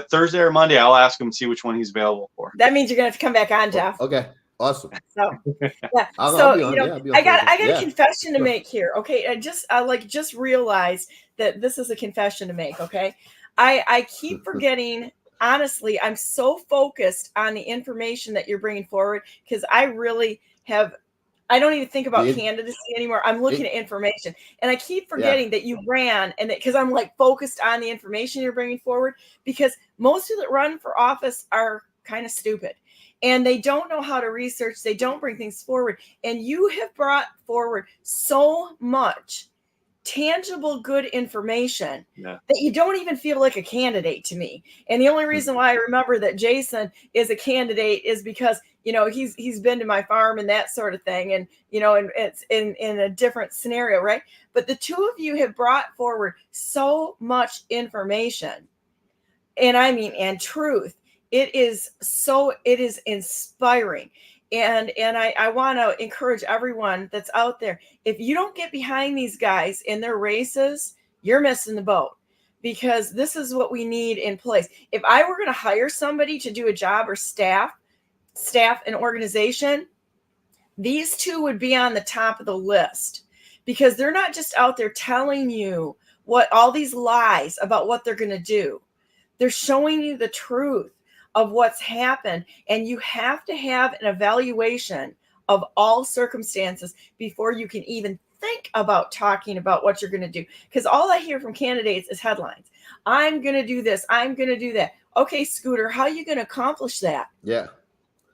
S2: Thursday or Monday. I'll ask him and see which one he's available for.
S1: That means you're gonna have to come back on, Jeff.
S3: Okay, awesome.
S1: So yeah, I got a confession to make here. Okay, I just realized that this is a confession to make. Okay, I keep forgetting. Honestly, I'm so focused on the information that you're bringing forward because I really have. I don't even think about candidacy anymore. I'm looking at information, and I keep forgetting that you ran, and because I'm like focused on the information you're bringing forward. Because most people that run for office are kind of stupid, and they don't know how to research. They don't bring things forward, and you have brought forward so much tangible, good information that you don't even feel like a candidate to me. And the only reason why I remember that Jason is a candidate is because, he's been to my farm and that sort of thing. And, and it's in a different scenario, right? But the two of you have brought forward so much information and truth. It is inspiring. And I want to encourage everyone that's out there. If you don't get behind these guys in their races, you're missing the boat, because this is what we need in place. If I were going to hire somebody to do a job or staff and organization, these two would be on the top of the list, because they're not just out there telling you what all these lies about what they're going to do. They're showing you the truth of what's happened, and you have to have an evaluation of all circumstances before you can even think about talking about what you're going to do. Because all I hear from candidates is headlines. I'm going to do this. I'm going to do that. Okay, Scooter, how are you going to accomplish that?
S3: Yeah.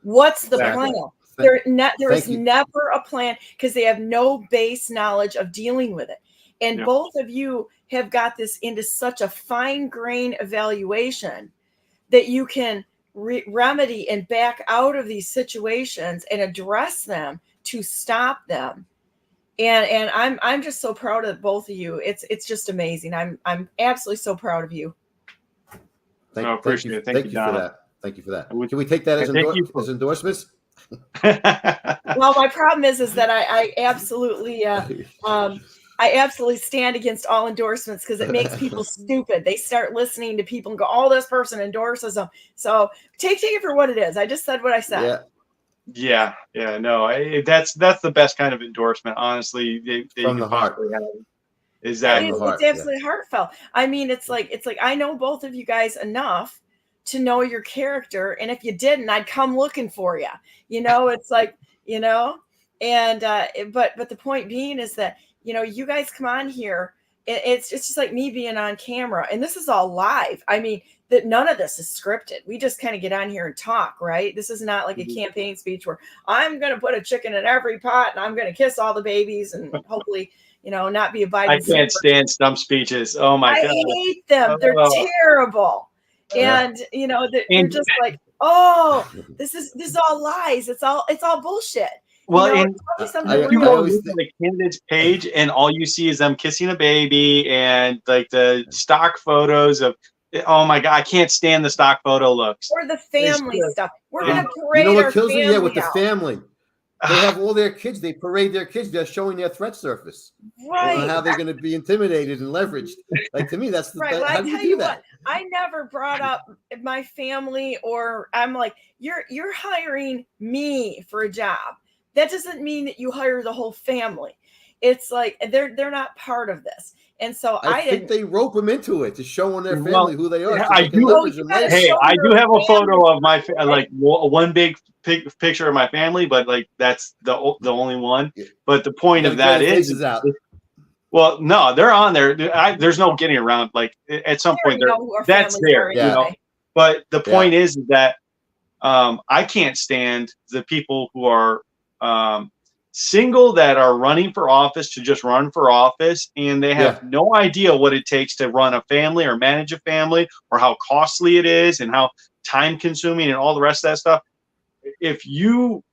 S1: What's the plan? There is never a plan, because they have no base knowledge of dealing with it. And both of you have got this into such a fine grain evaluation that you can remedy and back out of these situations and address them to stop them. And I'm just so proud of both of you. It's just amazing. I'm absolutely so proud of you.
S2: I appreciate it. Thank you,
S3: for
S2: Donna.
S3: that. Thank you for that. Can we take that as endorsements?
S1: Well, my problem is that I absolutely I absolutely stand against all endorsements because it makes people stupid. They start listening to people and go, "Oh, this person endorses them." So take it for what it is. I just said what I said.
S2: Yeah. No, that's the best kind of endorsement, honestly. They
S3: From the heart.
S2: Exactly.
S1: It's absolutely heartfelt. I mean, it's like I know both of you guys enough to know your character, and if you didn't, I'd come looking for you. It's like, and but the point being is that you guys come on here. It's just like me being on camera, and this is all live. I mean, that none of this is scripted. We just kind of get on here and talk, right? This is not like a campaign speech where I'm going to put a chicken in every pot and I'm going to kiss all the babies and hopefully, not be a Biden.
S2: I can't stand stump speeches. Oh my God.
S1: I hate them. They're terrible. And they're just like, oh, this is all lies. It's all bullshit.
S2: Well,
S1: and
S2: you go to the candidate's page and all you see is them kissing a baby and like the stock photos of, oh my God, I can't stand the stock photo looks.
S1: Or the family stuff. We're going to parade
S3: what
S1: our
S3: kills me? Yeah, with
S1: out.
S3: the family. They have all their kids. They parade their kids. They're showing their threat surface.
S1: Right.
S3: And how they're going to be intimidated and leveraged. Like, to me, that's the
S1: right.
S3: How do you do that?
S1: I never brought up my family, or I'm like, you're hiring me for a job. That doesn't mean that you hire the whole family. It's like they're not part of this. And so I think
S3: they rope them into it to show on their family who they are. So
S2: I do have a photo of my like one big picture of my family, but like that's the only one. But the point of that is, well, no, they're on there. There's no getting around. Like at some point, that's there. But the point is that I can't stand the people who are single that are running for office to just run for office, and they have no idea what it takes to run a family or manage a family, or how costly it is and how time consuming and all the rest of that stuff.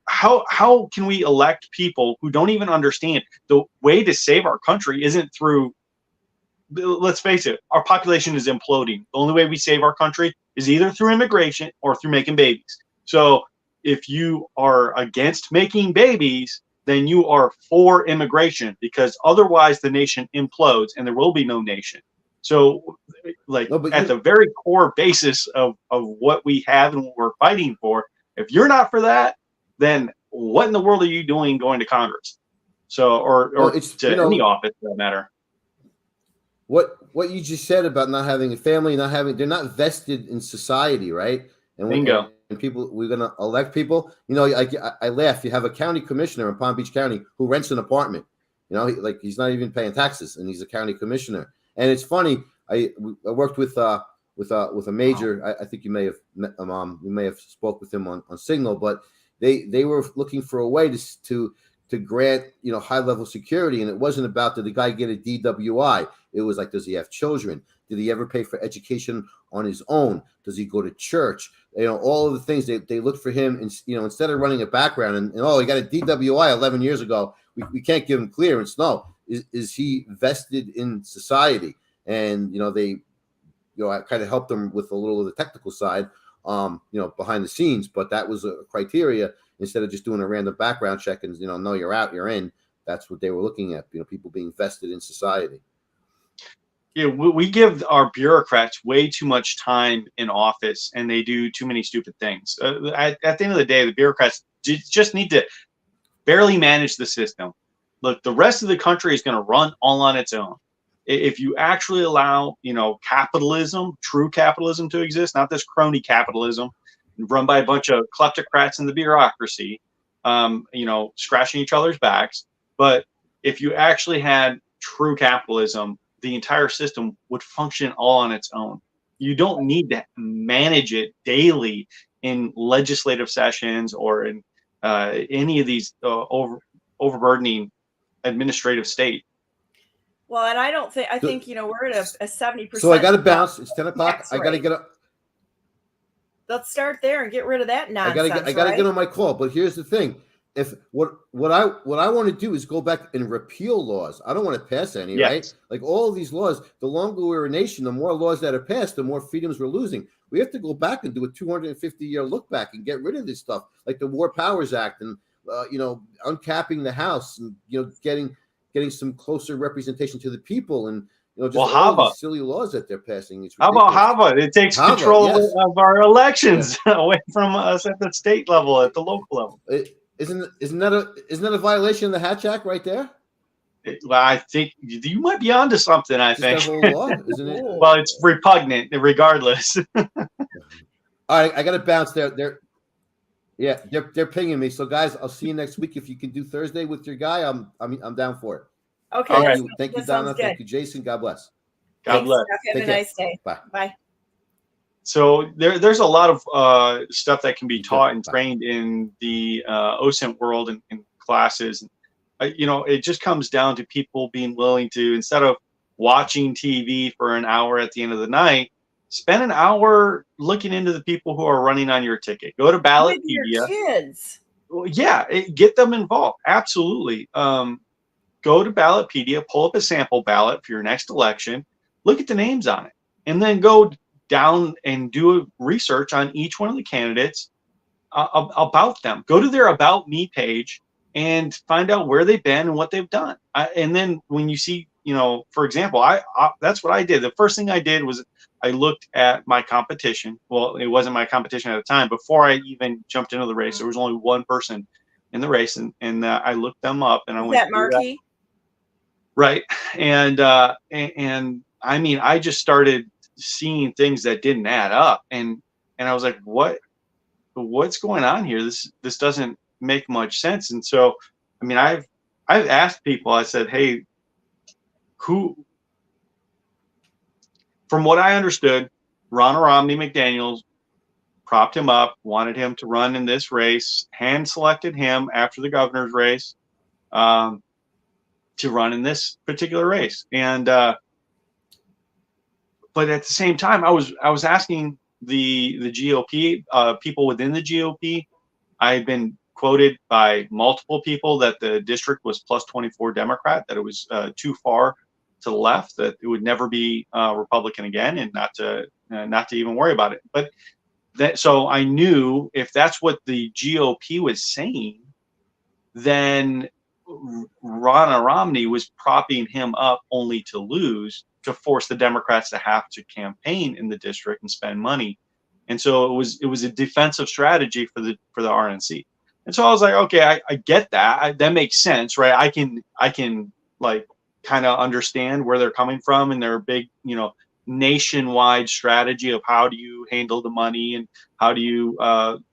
S2: How can we elect people who don't even understand the way to save our country isn't through, let's face it, our population is imploding. The only way we save our country is either through immigration or through making babies. So if you are against making babies, then you are for immigration, because otherwise the nation implodes and there will be no nation. So at the very core basis of what we have and what we're fighting for, if you're not for that, then what in the world are you doing going to Congress? So, or to any office for that matter.
S3: What you just said about not having a family, they're not vested in society, right? And
S2: bingo.
S3: And people, we're going to elect people. I laugh. You have a county commissioner in Palm Beach County who rents an apartment. He's not even paying taxes, and he's a county commissioner. And it's funny. I worked with a major. I think you may have met you may have spoke with him on Signal, but they were looking for a way to grant high level security, and it wasn't about did the guy get a DWI. It was like, does he have children? Did he ever pay for education on his own? Does he go to church? All of the things they looked for him, and instead of running a background and he got a DWI 11 years ago, we can't give him clearance. No, is he vested in society? And they I kind of helped them with a little of the technical side, behind the scenes, but that was a criteria instead of just doing a random background check and no, you're out, you're in. That's what they were looking at. People being vested in society.
S2: Yeah, we give our bureaucrats way too much time in office, and they do too many stupid things. At the end of the day, the bureaucrats just need to barely manage the system. Look, the rest of the country is going to run all on its own. If you actually allow, capitalism, true capitalism to exist, not this crony capitalism run by a bunch of kleptocrats in the bureaucracy, scratching each other's backs. But if you actually had true capitalism, the entire system would function all on its own. You don't need to manage it daily in legislative sessions or in any of these overburdening administrative state.
S1: Well, and I think we're at a 70%.
S3: So I got to bounce. It's 10 o'clock. I got to get up.
S1: Let's start there and get rid of that nonsense.
S3: I got to get on my call. But here's the thing. if what I want to do is go back and repeal laws. I don't want to pass any, right?
S2: Yes.
S3: Like all of these laws, the longer we're a nation, the more laws that are passed, the more freedoms we're losing. We have to go back and do a 250-year look back and get rid of this stuff, like the War Powers Act and uncapping the House and getting some closer representation to the people and just
S2: Well,
S3: all of
S2: Hava.
S3: these silly laws that they're passing. It's
S2: How
S3: ridiculous.
S2: about Hava? It takes
S3: Hava,
S2: control
S3: yes.
S2: of our elections away from us at the state level, at the local level.
S3: Isn't that a violation of the Hatch Act right there?
S2: Well, I think you might be onto something. I
S3: Just
S2: think.
S3: that whole law, isn't it?
S2: Well, it's repugnant regardless.
S3: All right, I got to bounce. They're pinging me. So guys, I'll see you next week. If you can do Thursday with your guy, I'm down for it.
S1: Okay.
S2: All right.
S3: Thank you, Donna. Thank you, Jason. God bless.
S2: God bless.
S1: Have a nice day.
S3: Bye.
S1: Bye.
S2: So there's a lot of stuff that can be taught and trained in the OSINT world and classes. It just comes down to people being willing to, instead of watching TV for an hour at the end of the night, spend an hour looking into the people who are running on your ticket. Go to Ballotpedia.
S1: With your kids.
S2: Well, yeah, get them involved. Absolutely. Go to Ballotpedia, pull up a sample ballot for your next election, look at the names on it, and then go down and do a research on each one of the candidates about them. Go to their About Me page and find out where they've been and what they've done. And then when you see, for example, I that's what I did. The first thing I did was I looked at my competition. Well, it wasn't my competition at the time. Before I even jumped into the race, there was only one person in the race, and I looked them up, and I went.
S1: That Markey?
S2: Right, and I mean, I just started seeing things that didn't add up, and I was like, what's going on here? This doesn't make much sense. And so, I mean, I've asked people. I said, hey, who? From what I understood, Ron Romney McDaniels propped him up, wanted him to run in this race, hand selected him after the governor's race to run in this particular race. And but at the same time, I was asking the GOP people within the GOP. I had been quoted by multiple people that the district was plus 24 Democrat, that it was too far to the left, that it would never be Republican again, and not to even worry about it. But so I knew if that's what the GOP was saying, then Ron Romney was propping him up only to lose, to force the Democrats to have to campaign in the district and spend money. And so it was a defensive strategy for the RNC. And so I was like, okay, I get that. That makes sense, right? I can like kind of understand where they're coming from and their big, nationwide strategy of how do you handle the money and how do you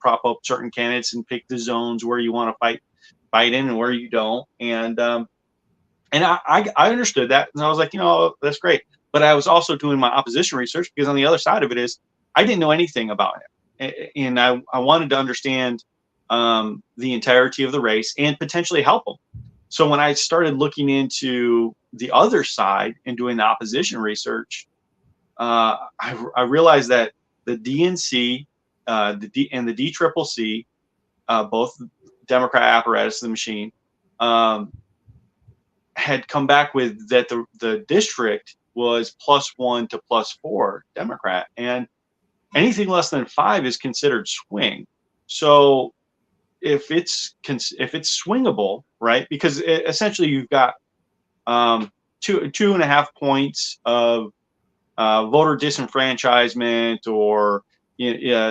S2: prop up certain candidates and pick the zones where you want to fight in and where you don't. And I understood that, and I was like, that's great. But I was also doing my opposition research, because on the other side of it is I didn't know anything about him, and I wanted to understand the entirety of the race and potentially help him. So when I started looking into the other side and doing the opposition research, I realized that the DNC, and the DCCC, both Democrat apparatus of the machine, had come back with that the district was +1 to +4 Democrat, and anything less than 5 is considered swing. So if it's swingable, right? Because essentially you've got 2.5 points of voter disenfranchisement or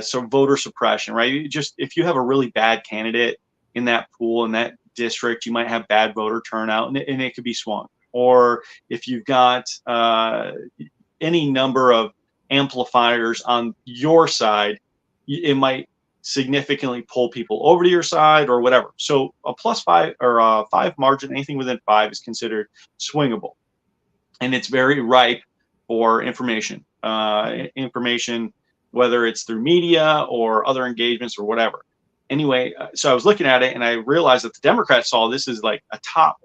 S2: some voter suppression, right? Just if you have a really bad candidate in that pool, in that district, you might have bad voter turnout, and it could be swung. Or if you've got any number of amplifiers on your side, it might significantly pull people over to your side or whatever. So a +5 or a 5 margin, anything within 5 is considered swingable, and it's very ripe for information, whether it's through media or other engagements or whatever. Anyway, so I was looking at it, and I realized that the Democrats saw this as like a top.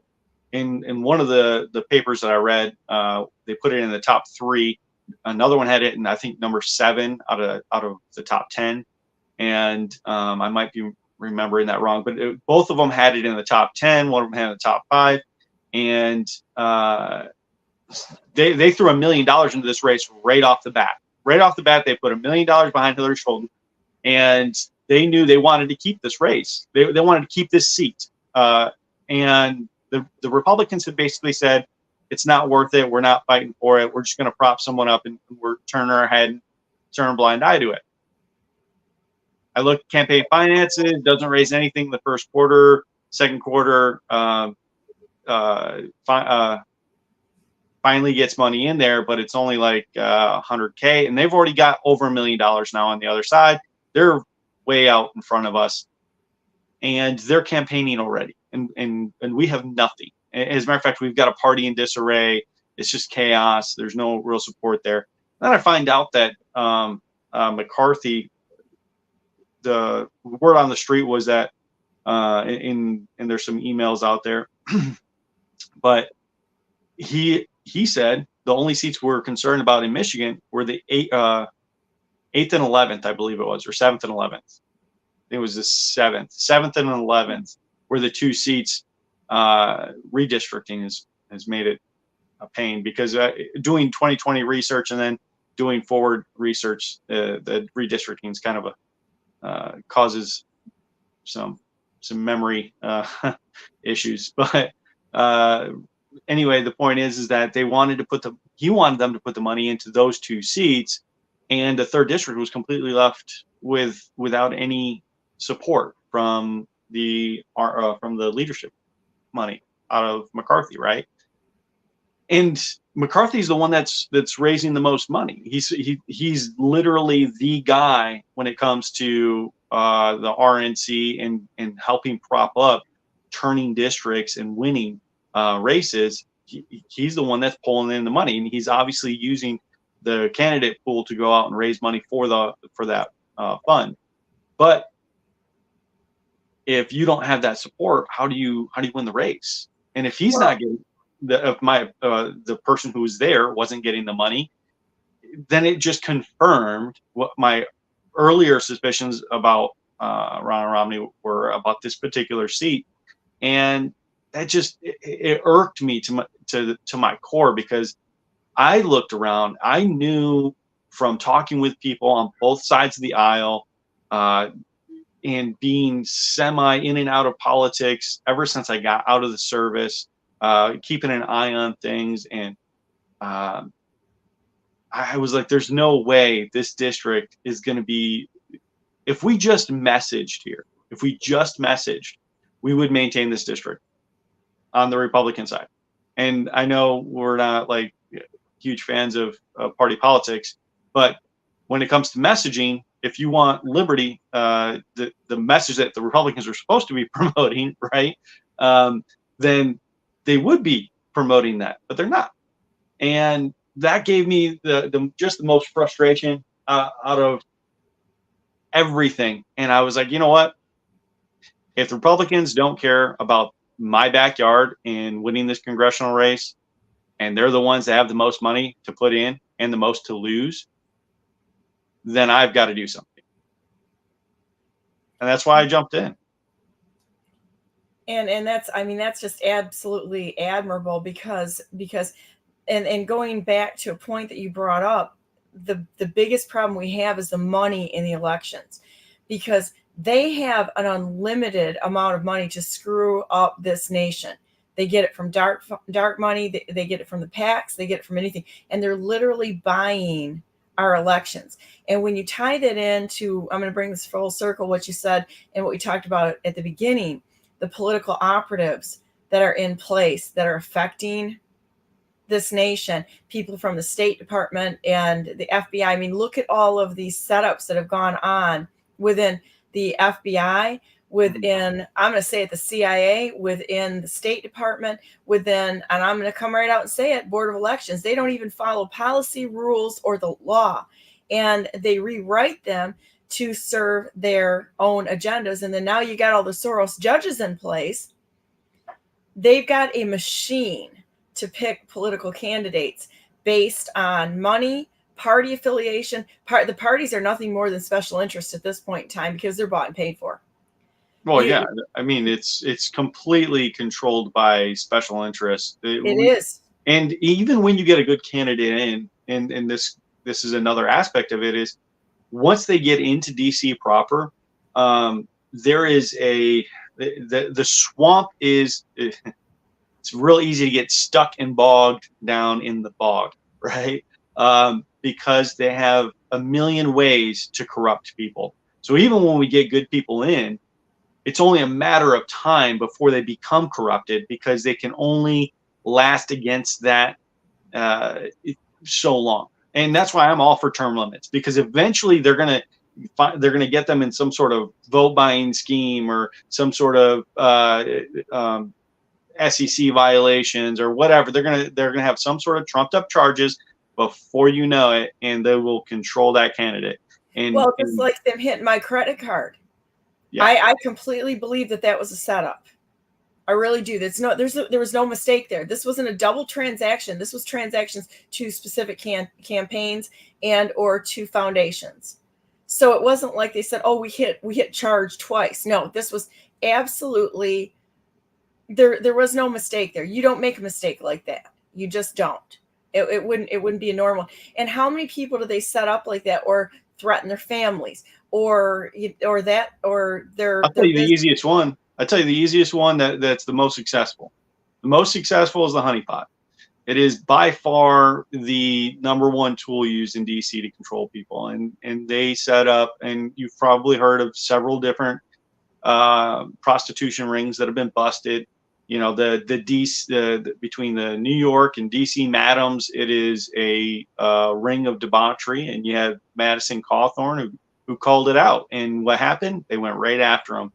S2: In one of the papers that I read, they put it in the top 3. Another one had it in, I think, number 7 out of the top 10. And I might be remembering that wrong, but both of them had it in the top 10. One of them had it in the top 5, and they threw $1 million into this race right off the bat. Right off the bat, they put $1 million behind Hillary Clinton, and they knew they wanted to keep this race. They wanted to keep this seat. And the Republicans had basically said, it's not worth it. We're not fighting for it. We're just going to prop someone up, and we're turning our head and turn a blind eye to it. I look at campaign finances, doesn't raise anything in the first quarter, second quarter, finally gets money in there, but it's only like $100K, and they've already got over $1 million now on the other side. They're way out in front of us, and they're campaigning already, and we have nothing. As a matter of fact, we've got a party in disarray. It's just chaos. There's no real support there. Then I find out that McCarthy, the word on the street was that, and there's some emails out there, but he said the only seats we're concerned about in Michigan were the 8th and 11th, I believe it was, or 7th and 11th. It was the 7th and 11th were the 2 seats. Redistricting has made it a pain, because doing 2020 research and then doing forward research, the redistricting is kind of causes some memory issues. But anyway, the point is that he wanted them to put the money into those 2 seats, and the 3rd district was completely left without any support from the leadership money out of McCarthy, right? And McCarthy's the one that's raising the most money. He's literally the guy when it comes to the RNC and helping prop up turning districts and winning races. He's the one that's pulling in the money, and he's obviously using the candidate pool to go out and raise money for that fund. But if you don't have that support, how do you win the race? And if he's not getting the person who was there wasn't getting the money, then it just confirmed what my earlier suspicions about Ron Romney were about this particular seat, and that just it irked me to my core, because I looked around. I knew from talking with people on both sides of the aisle, and being semi in and out of politics ever since I got out of the service, keeping an eye on things. And I was like, there's no way this district is going to be, if we just messaged here, we would maintain this district on the Republican side. And I know we're not like huge fans of party politics, but when it comes to messaging, if you want liberty, the message that the Republicans are supposed to be promoting, right, then they would be promoting that, but they're not. And that gave me the most frustration out of everything. And I was like, you know what? If the Republicans don't care about my backyard and winning this congressional race, and they're the ones that have the most money to put in and the most to lose, then I've got to do something. And that's why I jumped in.
S1: And that's just absolutely admirable, because and going back to a point that you brought up, the biggest problem we have is the money in the elections, because they have an unlimited amount of money to screw up this nation. They get it from dark money. They get it from the PACs. They get it from anything. And they're literally buying our elections. And when you tie that into, I'm going to bring this full circle, what you said and what we talked about at the beginning, the political operatives that are in place that are affecting this nation, people from the State Department and the FBI. I mean, look at all of these setups that have gone on within the FBI, within, I'm going to say it, the CIA, within the State Department, within, and I'm going to come right out and say it, Board of Elections. They don't even follow policy, rules, or the law. And they rewrite them to serve their own agendas. And then now you got all the Soros judges in place. They've got a machine to pick political candidates based on money, party affiliation. The parties are nothing more than special interests at this point in time, because they're bought and paid for.
S2: Well, yeah. I mean, it's completely controlled by special interests.
S1: It is.
S2: And even when you get a good candidate in, and this is another aspect of it, is once they get into DC proper, there is the swamp is it's real easy to get stuck and bogged down in the bog, right? Because they have a million ways to corrupt people. So even when we get good people in, it's only a matter of time before they become corrupted, because they can only last against that so long. And that's why I'm all for term limits, because eventually they're gonna get them in some sort of vote buying scheme or some sort of SEC violations or whatever. They're gonna have some sort of trumped up charges before you know it, and they will control that candidate. And
S1: well, it's like them hitting my credit card.
S2: yeah.
S1: I completely believe that was a setup. I really do. There was no mistake there. This wasn't a double transaction. This was transactions to specific campaigns and or to foundations. So it wasn't like they said, "Oh, we hit charge twice." No, this was absolutely there was no mistake there. You don't make a mistake like that. You just don't. It wouldn't be a normal. And how many people do they set up like that, or threaten their families, or their?
S2: I'll tell you the easiest one. That's the most successful. The most successful is the honeypot. It is by far the number one tool used in DC to control people. And they set up, and you've probably heard of several different prostitution rings that have been busted. You know, between the New York and DC madams, it is a ring of debauchery. And you have Madison Cawthorn who called it out. And what happened? They went right after him.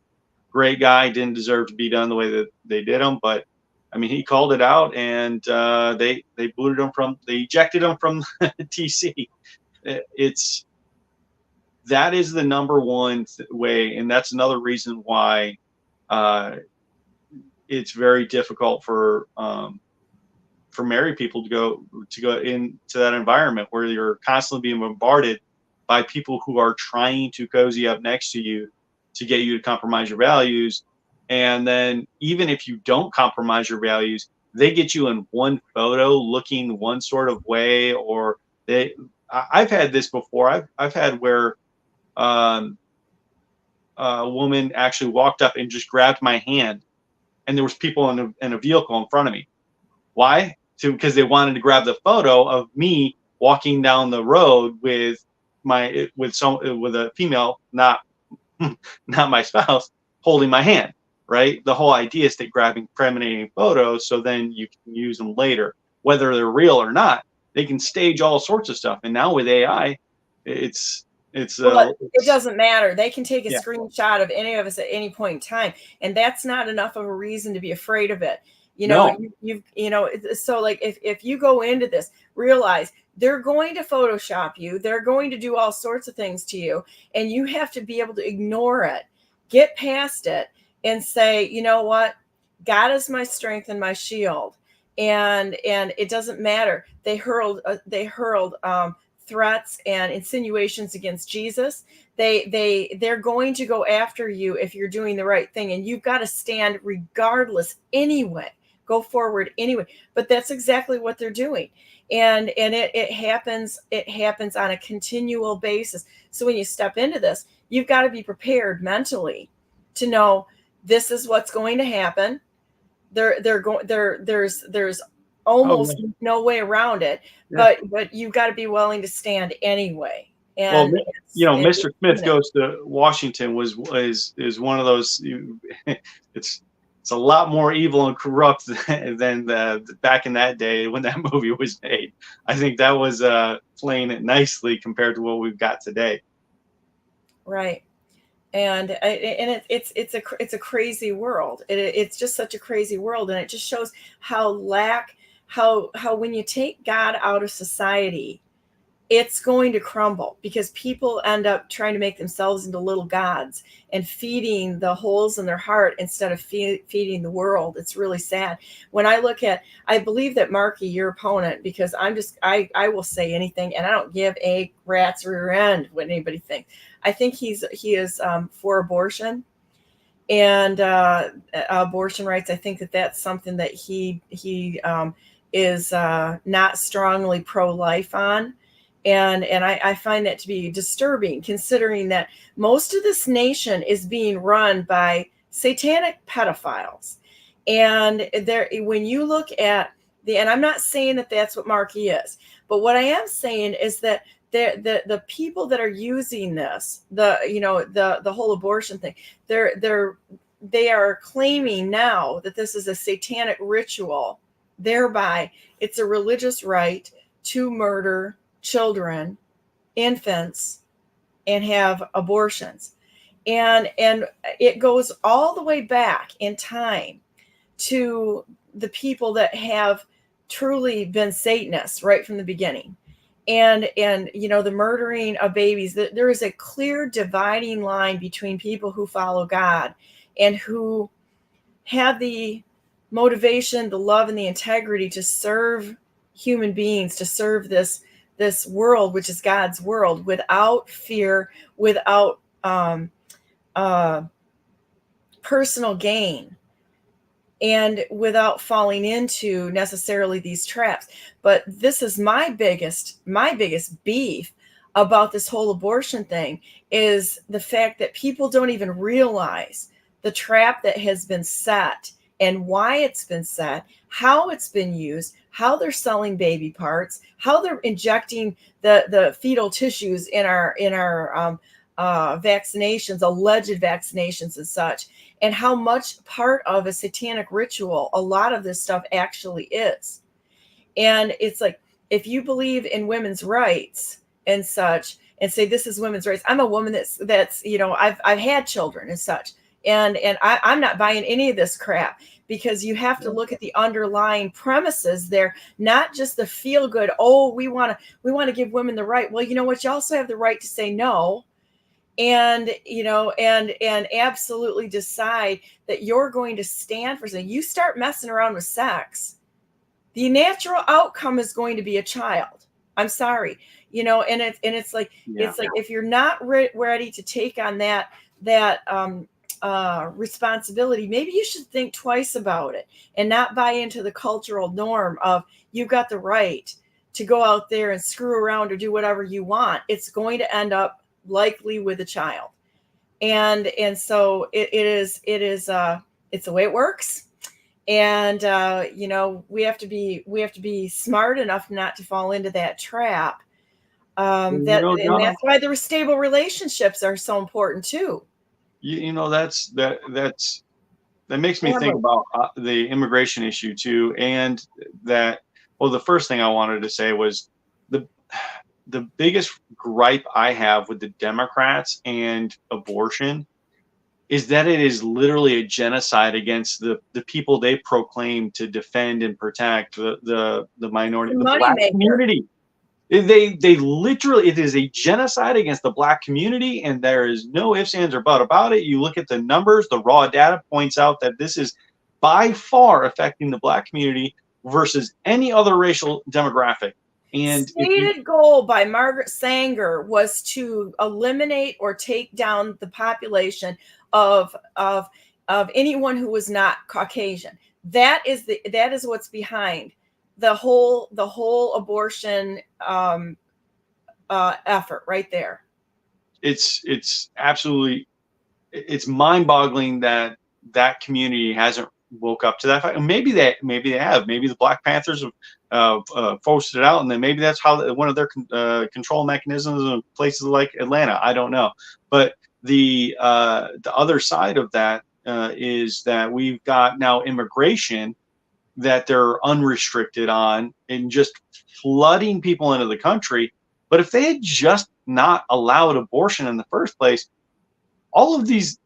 S2: Great guy, didn't deserve to be done the way that they did him, but I mean, he called it out, and they ejected him from TC. That is the number one way, and that's another reason why it's very difficult for married people to go into that environment where you're constantly being bombarded by people who are trying to cozy up next to you to get you to compromise your values. And then even if you don't compromise your values, they get you in one photo looking one sort of way, or I've had this before. I've had where a woman actually walked up and just grabbed my hand, and there was people in a vehicle in front of me. Why? Because they wanted to grab the photo of me walking down the road with a female, not my spouse, holding my hand, right? The whole idea is to grab incriminating photos so then you can use them later, whether they're real or not. They can stage all sorts of stuff. And now with AI, it
S1: doesn't matter. They can take a screenshot of any of us at any point in time, and that's not enough of a reason to be afraid of it. So like if you go into this, realize they're going to Photoshop you. They're going to do all sorts of things to you, and you have to be able to ignore it, get past it, and say, you know what? God is my strength and my shield, and it doesn't matter. They hurled threats and insinuations against Jesus. They're going to go after you if you're doing the right thing, and you've got to stand regardless anyway. Go forward anyway. But that's exactly what they're doing. And it happens on a continual basis. So when you step into this, you've got to be prepared mentally to know this is what's going to happen. There's almost no way around it, but you've got to be willing to stand anyway. And
S2: Mr. Smith Goes to Washington is one of those. It's a lot more evil and corrupt than back in that day when that movie was made. I think that was playing it nicely compared to what we've got today.
S1: Right, and it's a crazy world. It's just such a crazy world, and it just shows how when you take God out of society, it's going to crumble, because people end up trying to make themselves into little gods and feeding the holes in their heart instead of feeding the world. It's really sad. When I believe that Marky, your opponent, because I will say anything, and I don't give a rat's rear end what anybody thinks. I think he is for abortion. and abortion rights. I think that that's something that he is not strongly pro-life on. And I find that to be disturbing, considering that most of this nation is being run by satanic pedophiles. And there, when you look at and I'm not saying that that's what Markey is, but what I am saying is that the people that are using this, the whole abortion thing, they are claiming now that this is a satanic ritual. Thereby, it's a religious right to murder children, infants, and have abortions. And it goes all the way back in time to the people that have truly been Satanists right from the beginning. And the murdering of babies, there is a clear dividing line between people who follow God and who have the motivation, the love, and the integrity to serve human beings, to serve this world, which is God's world, without fear, without personal gain, and without falling into necessarily these traps. But this is my biggest beef about this whole abortion thing, is the fact that people don't even realize the trap that has been set and why it's been set, how it's been used, how they're selling baby parts, how they're injecting the fetal tissues in our vaccinations, alleged vaccinations and such, and how much part of a satanic ritual a lot of this stuff actually is. And it's like, if you believe in women's rights and such, and say this is women's rights, I'm a woman that's I've had children and such, and I'm not buying any of this crap, because you have to look at the underlying premises there, not just the feel good. Oh, we want to give women the right. Well, you know what? You also have the right to say no, and and absolutely decide that you're going to stand for something. You start messing around with sex, the natural outcome is going to be a child. I'm sorry, and it's like, it's like, if you're not ready to take on that responsibility, maybe you should think twice about it and not buy into the cultural norm of you've got the right to go out there and screw around or do whatever you want. It's going to end up likely with a child. And so it's the way it works. And we have to be smart enough not to fall into that trap. And that's why the stable relationships are so important too.
S2: That makes me think about the immigration issue too. And that, well, the first thing I wanted to say was the biggest gripe I have with the Democrats and abortion is that it is literally a genocide against the people they proclaim to defend and protect, the minority, the Black community. They literally, it is a genocide against the Black community, and there is no ifs, ands, or buts about it. You look at the numbers, the raw data points out that this is by far affecting the Black community versus any other racial demographic. And
S1: stated goal by Margaret Sanger was to eliminate or take down the population of anyone who was not Caucasian. That is what's behind the whole abortion effort right there.
S2: It's absolutely, it's mind-boggling that community hasn't woke up to that fact. Maybe they have. Maybe the Black Panthers have forced it out, and then maybe that's how one of their control mechanisms in places like Atlanta. I don't know, but the other side of that is that we've got now immigration that they're unrestricted on and just flooding people into the country. But if they had just not allowed abortion in the first place, all of these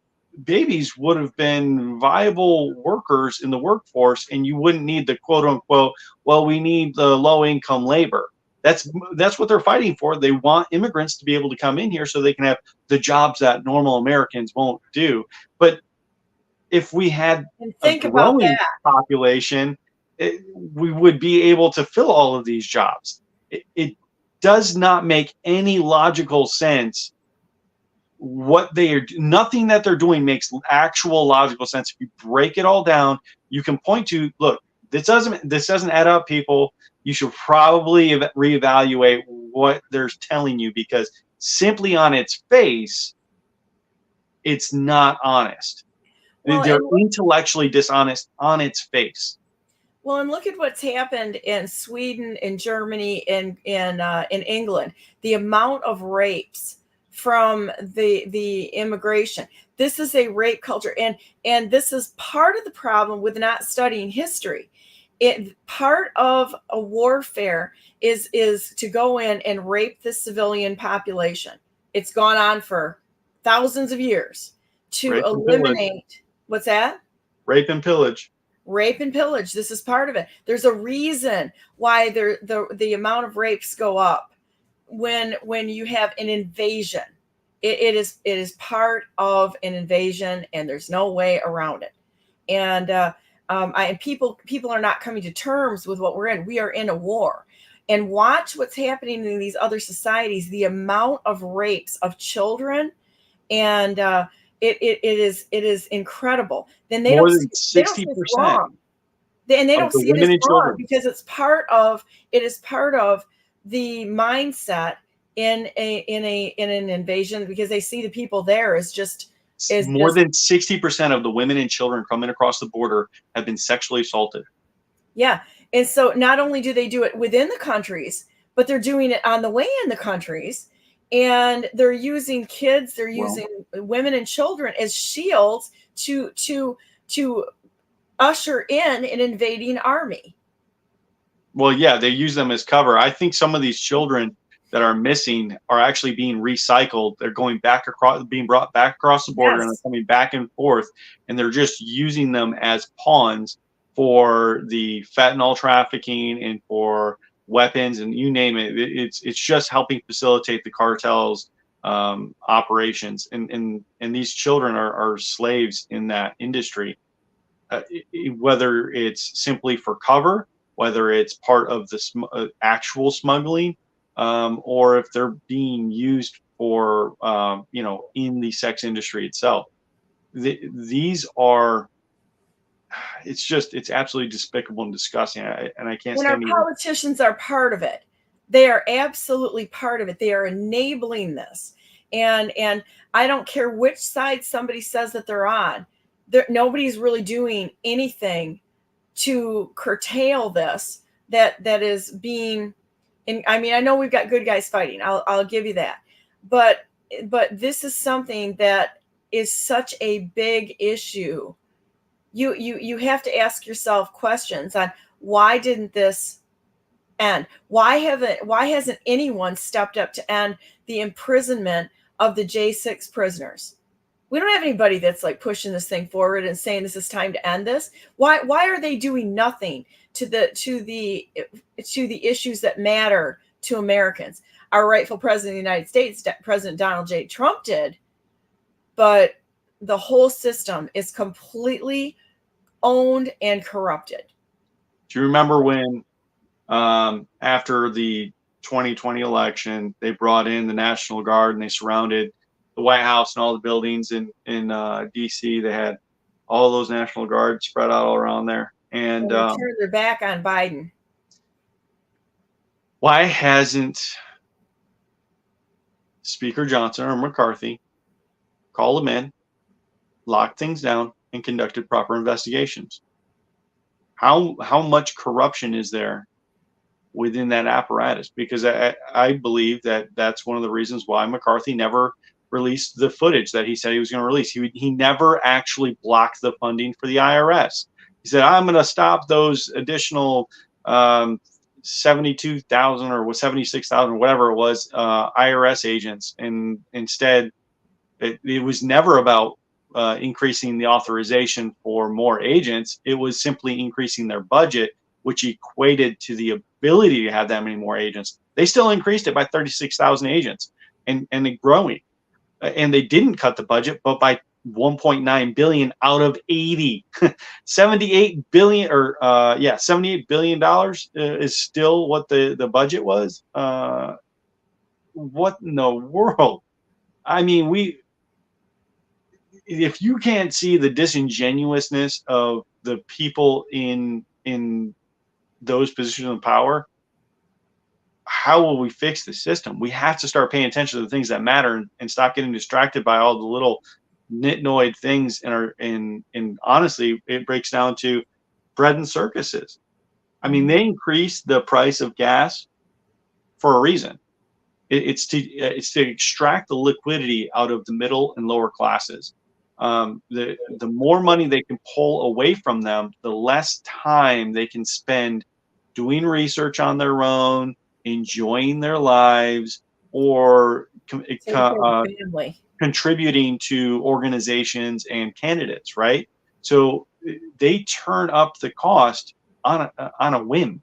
S2: babies would have been viable workers in the workforce, and you wouldn't need the quote unquote, well, we need the low income labor. That's what they're fighting for. They want immigrants to be able to come in here so they can have the jobs that normal Americans won't do. But if we had a growing population, we would be able to fill all of these jobs. It does not make any logical sense what they are, nothing that they're doing makes actual logical sense. If you break it all down, you can point to, look, this doesn't add up, people. You should probably reevaluate what they're telling you, because simply on its face, it's not honest.
S1: Well,
S2: They're intellectually dishonest on its face.
S1: Well, and look at what's happened in Sweden, in Germany, in England. The amount of rapes from the immigration. This is a rape culture, and this is part of the problem with not studying history. Part of a warfare is to go in and rape the civilian population. It's gone on for thousands of years to eliminate. What's that?
S2: Rape and pillage.
S1: Rape and pillage. This is part of it. There's a reason why the amount of rapes go up when you have an invasion. It is part of an invasion, and there's no way around it. And people are not coming to terms with what we're in. We are in a war. And watch what's happening in these other societies. The amount of rapes of children, and it is incredible. Then they
S2: more
S1: don't
S2: than
S1: see,
S2: 60%.
S1: And they don't see it as wrong
S2: children,
S1: because it is part of the mindset in an invasion, because they see the people there as
S2: more than 60% of the women and children coming across the border have been sexually assaulted.
S1: Yeah. And so not only do they do it within the countries, but they're doing it on the way in the countries. And they're using kids, they're using women and children as shields to usher in an invading army.
S2: Well, yeah, they use them as cover. I think some of these children that are missing are actually being recycled. They're going back across, being brought back across the border, and they're coming back and forth, and they're just using them as pawns for the fentanyl trafficking and for weapons, and you name it. It's just helping facilitate the cartels' operations, and these children are slaves in that industry. Whether it's simply for cover, whether it's part of the actual smuggling, or if they're being used for, in the sex industry itself. These are, it's absolutely despicable and disgusting. And I can't stand
S1: it. Our politicians are part of it. They are absolutely part of it. They are enabling this. And I don't care which side somebody says that they're on. Nobody's really doing anything to curtail this that is being. And I mean, I know we've got good guys fighting. I'll give you that, but this is something that is such a big issue. You have to ask yourself questions on why didn't this end? Why hasn't anyone stepped up to end the imprisonment of the J6 prisoners? We don't have anybody that's like pushing this thing forward and saying this is time to end this. Why are they doing nothing to the issues that matter to Americans? Our rightful president of the United States, President Donald J. Trump, did, but the whole system is completely owned and corrupted.
S2: Do you remember when after the 2020 election, they brought in the National Guard and they surrounded the White House and all the buildings in DC? They had all those National Guard spread out all around there. And
S1: they turned their back on Biden.
S2: Why hasn't Speaker Johnson or McCarthy called them in, locked things down, and conducted proper investigations? How much corruption is there within that apparatus? Because I believe that that's one of the reasons why McCarthy never released the footage that he said he was going to release. He never actually blocked the funding for the IRS. He said, I'm going to stop those additional 72,000 or 76,000, whatever it was, IRS agents. And instead, it was never about increasing the authorization for more agents. It was simply increasing their budget, which equated to the ability to have that many more agents. They still increased it by 36,000 agents and growing. And they didn't cut the budget, but by 1.9 billion out of 80. 78 billion or $78 billion is still what the budget was. What in the world? I mean, if you can't see the disingenuousness of the people in those positions of power, how will we fix the system? We have to start paying attention to the things that matter and stop getting distracted by all the little nitnoid things and honestly, it breaks down to bread and circuses. I mean, they increased the price of gas for a reason. It's to extract the liquidity out of the middle and lower classes. The more money they can pull away from them, the less time they can spend doing research on their own, enjoying their lives, or contributing to organizations and candidates, right? So they turn up the cost on a whim.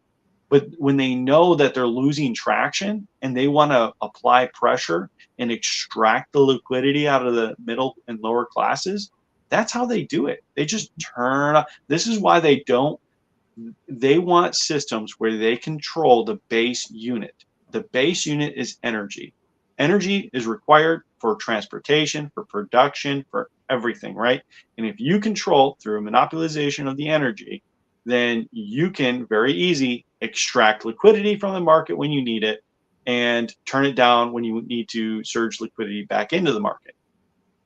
S2: But when they know that they're losing traction and they want to apply pressure and extract the liquidity out of the middle and lower classes, that's how they do it. They just turn up. This is why they want systems where they control the base unit. The base unit is energy. Energy is required for transportation, for production, for everything, right? And if you control through monopolization of the energy, then you can very easy extract liquidity from the market when you need it and turn it down when you need to surge liquidity back into the market.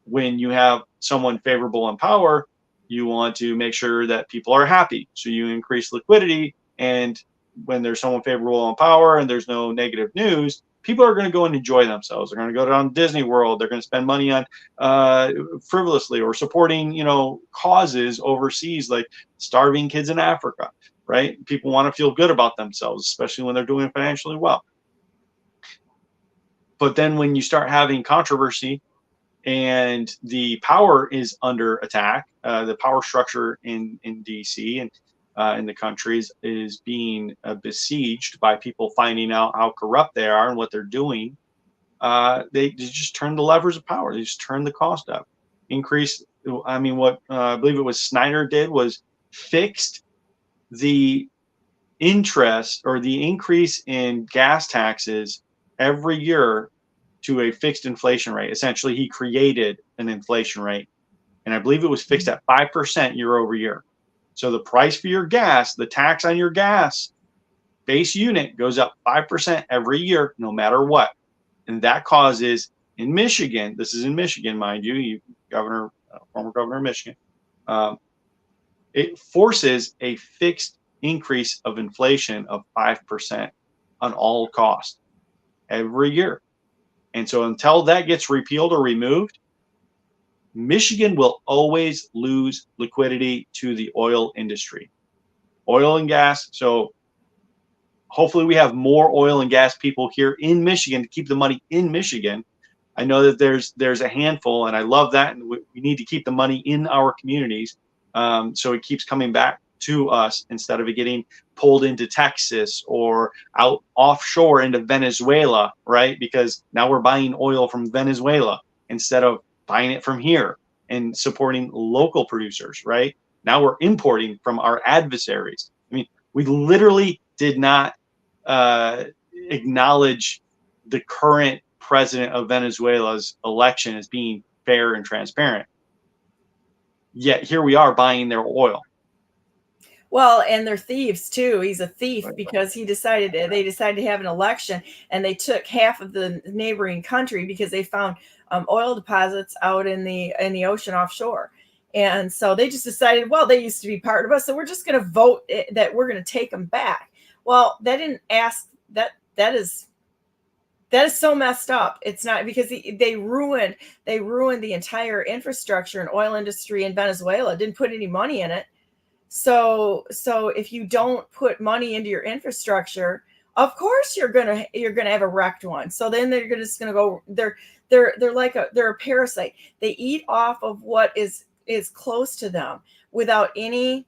S2: When you have someone favorable in power, you want to make sure that people are happy. So you increase liquidity, and when there's someone favorable in power and there's no negative news, people are going to go and enjoy themselves. They're going to go down to Disney World. They're going to spend money on frivolously or supporting, causes overseas, like starving kids in Africa, right? People want to feel good about themselves, especially when they're doing financially well. But then when you start having controversy and the power is under attack, the power structure in DC and in the countries is being besieged by people finding out how corrupt they are and what they're doing. They just turn the levers of power. They just turn the cost up, increase. I mean, what I believe it was Snyder did was fixed the interest or the increase in gas taxes every year to a fixed inflation rate. Essentially, he created an inflation rate, and I believe it was fixed at 5% year over year. So the price for your gas, the tax on your gas base unit goes up 5% every year, no matter what. And that causes, in Michigan, this is in Michigan, mind you, former governor of Michigan, it forces a fixed increase of inflation of 5% on all costs every year. And so until that gets repealed or removed, Michigan will always lose liquidity to the oil industry, oil and gas. So hopefully we have more oil and gas people here in Michigan to keep the money in Michigan. I know that there's a handful, and I love that. And we need to keep the money in our communities, so it keeps coming back to us instead of it getting pulled into Texas or out offshore into Venezuela, right? Because now we're buying oil from Venezuela instead of buying it from here and supporting local producers, right? Now we're importing from our adversaries. I mean, we literally did not acknowledge the current president of Venezuela's election as being fair and transparent. Yet here we are buying their oil.
S1: Well, and they're thieves too. He's a thief because they decided to have an election, and they took half of the neighboring country because they found oil deposits out in the ocean offshore. And so they just decided, well, they used to be part of us, so we're just going to vote that we're going to take them back. Well, they didn't ask that. That is so messed up. It's not, because they ruined the entire infrastructure and oil industry in Venezuela. Didn't put any money in it. So if you don't put money into your infrastructure, of course you're gonna have a wrecked one. So then they're just gonna go. They're a parasite. They eat off of what is close to them without any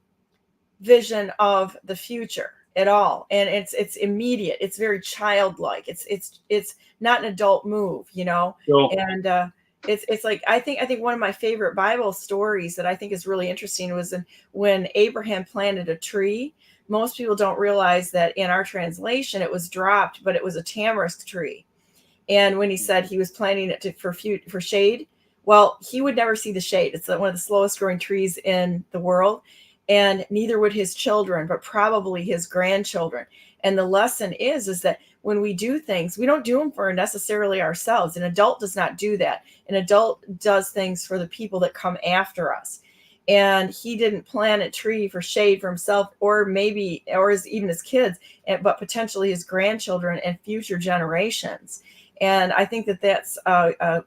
S1: vision of the future at all. And it's immediate. It's very childlike. It's not an adult move,
S2: So,
S1: and it's like, I think one of my favorite Bible stories that I think is really interesting was when Abraham planted a tree. Most people don't realize that in our translation it was dropped, but it was a tamarisk tree. And when he said he was planting it for shade, Well, he would never see the shade. It's one of the slowest growing trees in the world. And neither would his children, but probably his grandchildren. And the lesson is that when we do things, we don't do them for necessarily ourselves. An adult does not do that. An adult does things for the people that come after us. And he didn't plant a tree for shade for himself, or maybe, or even his kids, but potentially his grandchildren and future generations. And I think that that's a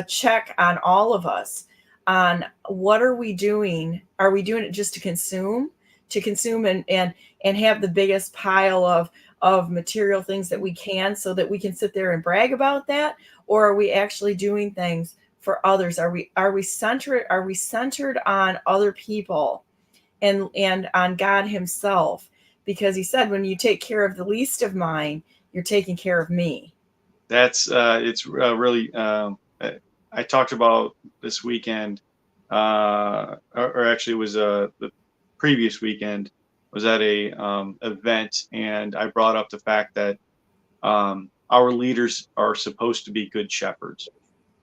S1: check on all of us on what are we doing? Are we doing it just to consume and have the biggest pile of material things that we can, so that we can sit there and brag about that? Or are we actually doing things for others? Are we centered on other people and on God himself? Because he said, when you take care of the least of mine, you're taking care of me.
S2: That's it's really I talked about this weekend, or actually it was the previous weekend, was at a event, and I brought up the fact that our leaders are supposed to be good shepherds.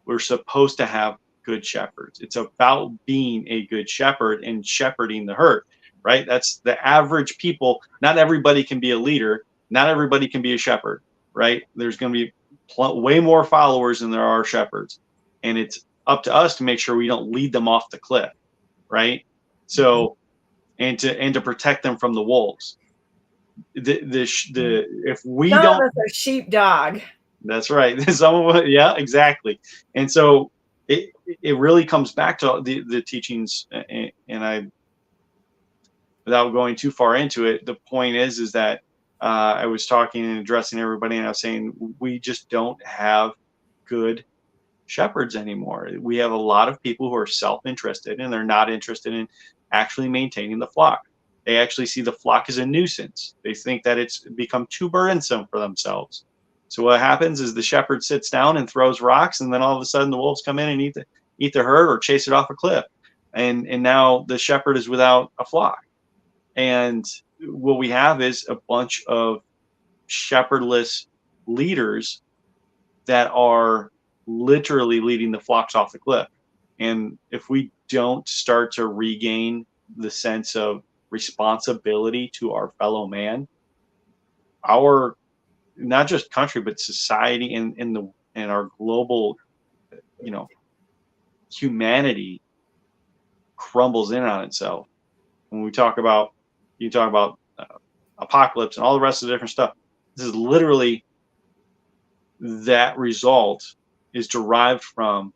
S2: We're supposed to have good shepherds. It's about being a good shepherd and shepherding the herd, right? That's the average people. Not everybody can be a leader. Not everybody can be a shepherd, right? There's going to be way more followers than there are shepherds. And it's up to us to make sure we don't lead them off the cliff, right? So, and to protect them from the wolves. If we
S1: Some
S2: don't,
S1: of us are sheepdog.
S2: that's right. Some of us, yeah, exactly. And so it really comes back to the teachings, and I, without going too far into it, the point is that I was talking and addressing everybody, and I was saying we just don't have good shepherds anymore. We have a lot of people who are self-interested, and they're not interested in actually maintaining the flock. They actually see the flock as a nuisance. They think that it's become too burdensome for themselves. So what happens is the shepherd sits down and throws rocks, and then all of a sudden the wolves come in and eat the herd or chase it off a cliff. And now the shepherd is without a flock. And what we have is a bunch of shepherdless leaders that are literally leading the flocks off the cliff. And if we don't start to regain the sense of responsibility to our fellow man, our not just country but society and our global, humanity crumbles in on itself. When you talk about apocalypse and all the rest of the different stuff, this is literally that result is derived from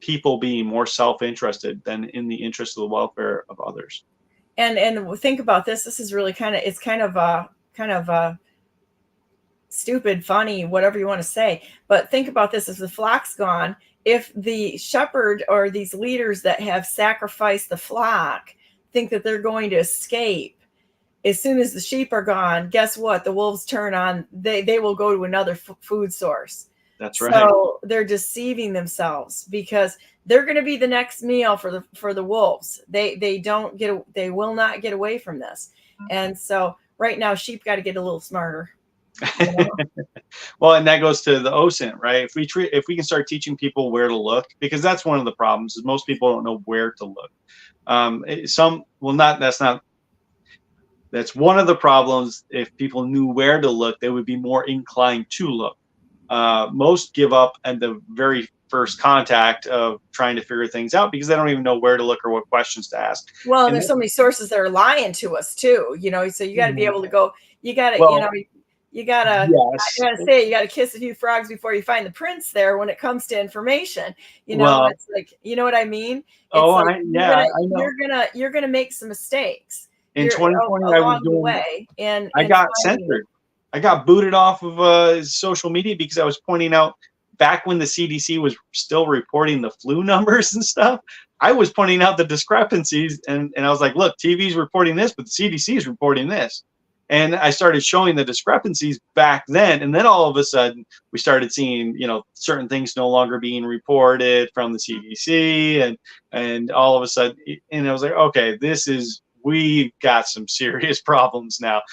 S2: people being more self-interested than in the interest of the welfare of others.
S1: And think about this. This is really kind of a stupid, funny, whatever you want to say. But think about this: if the flock's gone, if the shepherd or these leaders that have sacrificed the flock think that they're going to escape, as soon as the sheep are gone, guess what? The wolves turn on. They will go to another food source.
S2: That's right.
S1: So they're deceiving themselves, because they're going to be the next meal for the wolves. They will not get away from this. And so right now, sheep got to get a little smarter.
S2: Well, and that goes to the OSINT, right? If we can start teaching people where to look, because that's one of the problems is most people don't know where to look. That's one of the problems. If people knew where to look, they would be more inclined to look. Most give up at the very first contact of trying to figure things out because they don't even know where to look or what questions to ask.
S1: Well, and there's so many sources that are lying to us too, so you got to be able to go, you got to, you gotta,
S2: yes.
S1: I gotta say, you gotta kiss a few frogs before you find the prince there when it comes to information. It's like, you know what I mean? It's you're gonna make some mistakes.
S2: In 2020,
S1: along the way, and
S2: I got censored. I got booted off of social media because I was pointing out back when the CDC was still reporting the flu numbers and stuff. I was pointing out the discrepancies, and I was like, look, TV's reporting this, but the CDC is reporting this. And I started showing the discrepancies back then. And then all of a sudden we started seeing, certain things no longer being reported from the CDC. And all of a sudden, and I was like, okay, we've got some serious problems now.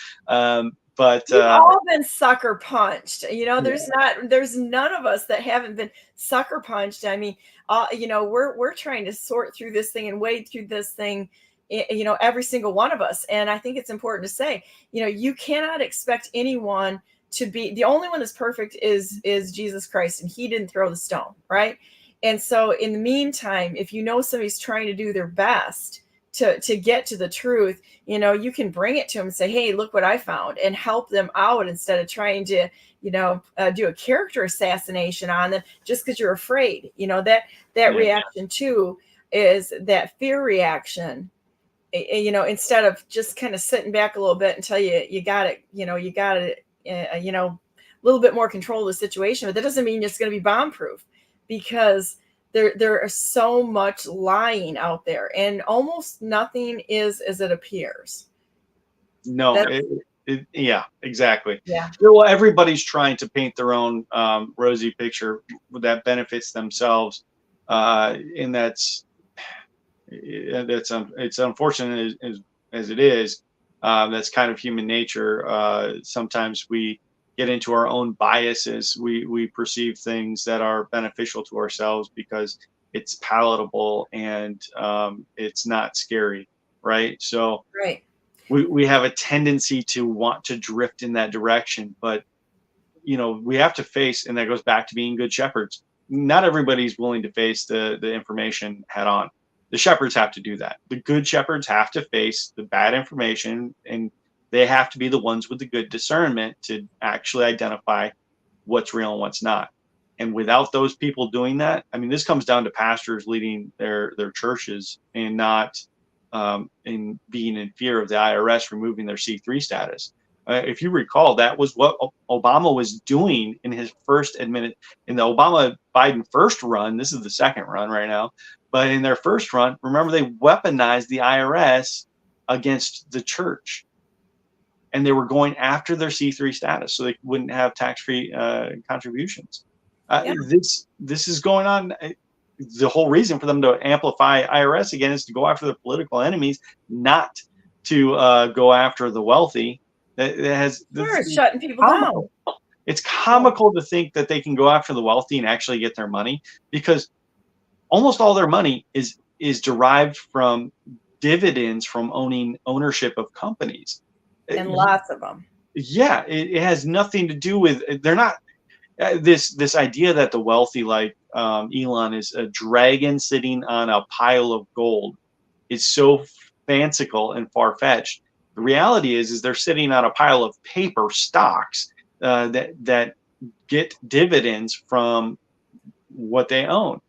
S2: But
S1: we've all been sucker punched. There's
S2: Yeah.
S1: there's none of us that haven't been sucker punched. I mean, we're trying to sort through this thing and wade through this thing, every single one of us. And I think it's important to say, you cannot expect anyone to be, the only one that's perfect is Jesus Christ, and he didn't throw the stone, right? And so in the meantime, if somebody's trying to do their best to get to the truth, you can bring it to them and say, hey, look what I found, and help them out instead of trying to, do a character assassination on them just because you're afraid. That reaction too is that fear reaction. Instead of just kind of sitting back a little bit until you got it, a little bit more control of the situation. But that doesn't mean it's going to be bomb proof, because there is so much lying out there, and almost nothing is as it appears.
S2: No, yeah, exactly.
S1: Yeah.
S2: Well, everybody's trying to paint their own rosy picture that benefits themselves, and it's unfortunate as it is. That's kind of human nature. Sometimes we get into our own biases. We perceive things that are beneficial to ourselves because it's palatable and it's not scary, right? So
S1: Right.
S2: we have a tendency to want to drift in that direction, but we have to face, and that goes back to being good shepherds. Not everybody's willing to face the information head on. The shepherds have to do that. The good shepherds have to face the bad information, and they have to be the ones with the good discernment to actually identify what's real and what's not. And without those people doing that, I mean, this comes down to pastors leading their churches and not in being in fear of the IRS removing their C3 status. If you recall, that was what Obama was doing in his first in the Obama-Biden first run. This is the second run right now. But in their first run, remember, they weaponized the IRS against the church. And they were going after their C3 status so they wouldn't have tax-free contributions. This is going on. The whole reason for them to amplify IRS again is to go after the political enemies, not to go after the wealthy.
S1: It's shutting people down.
S2: It's comical to think that they can go after the wealthy and actually get their money, because almost all their money is derived from dividends from ownership of companies,
S1: and lots of them.
S2: Yeah, it has nothing to do with, they're not this idea that the wealthy, like Elon, is a dragon sitting on a pile of gold. It's so fanciful and far-fetched. The reality is they're sitting on a pile of paper stocks that get dividends from what they own.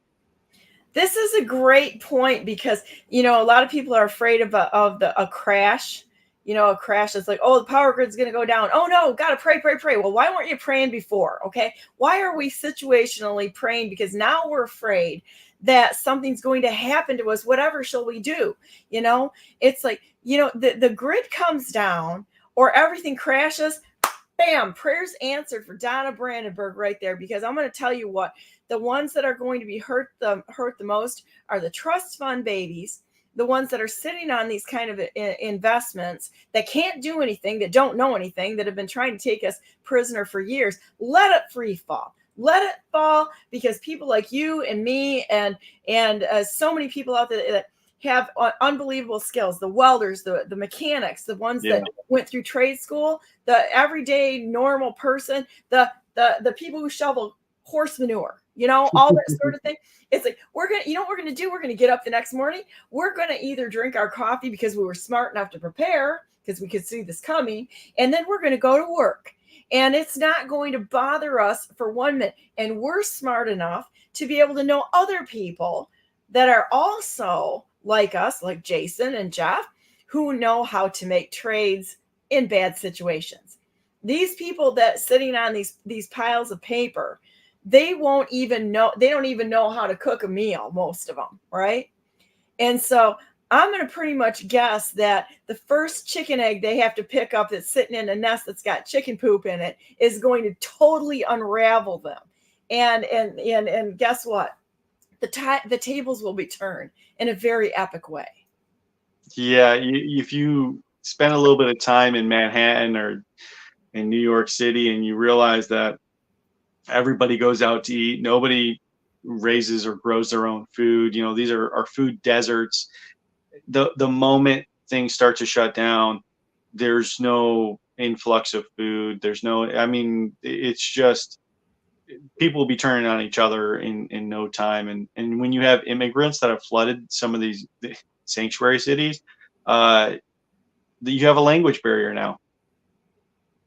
S1: This is a great point, because a lot of people are afraid of a crash. A crash is like, oh, the power grid's going to go down. Oh no, got to pray. Well, why weren't you praying before? Okay. Why are we situationally praying? Because now we're afraid that something's going to happen to us. Whatever shall we do? It's like, the grid comes down or everything crashes. Bam, prayers answered for Donna Brandenburg right there. Because I'm going to tell you what, the ones that are going to be hurt the most are the trust fund babies, the ones that are sitting on these kind of investments that can't do anything, that don't know anything, that have been trying to take us prisoner for years. Let it free fall. Let it fall, because people like you and me and so many people out there that have unbelievable skills, the welders, the mechanics, the ones that went through trade school, the everyday normal person, the people who shovel horse manure, all that sort of thing. It's like, what we're going to do? We're going to get up the next morning. We're going to either drink our coffee because we were smart enough to prepare, because we could see this coming. And then we're going to go to work, and it's not going to bother us for 1 minute. And we're smart enough to be able to know other people that are also like us, like Jason and Jeff, who know how to make trades in bad situations. These people that sitting on these piles of paper, they don't even know how to cook a meal, most of them, right? And so I'm going to pretty much guess that the first chicken egg they have to pick up that's sitting in a nest that's got chicken poop in it is going to totally unravel them. And guess what? The tables will be turned in a very epic way.
S2: Yeah, if you spend a little bit of time in Manhattan or in New York City, and you realize that everybody goes out to eat. Nobody raises or grows their own food. These are food deserts. The moment things start to shut down, there's no influx of food. It's just people will be turning on each other in no time. And when you have immigrants that have flooded some of these sanctuary cities, you have a language barrier now.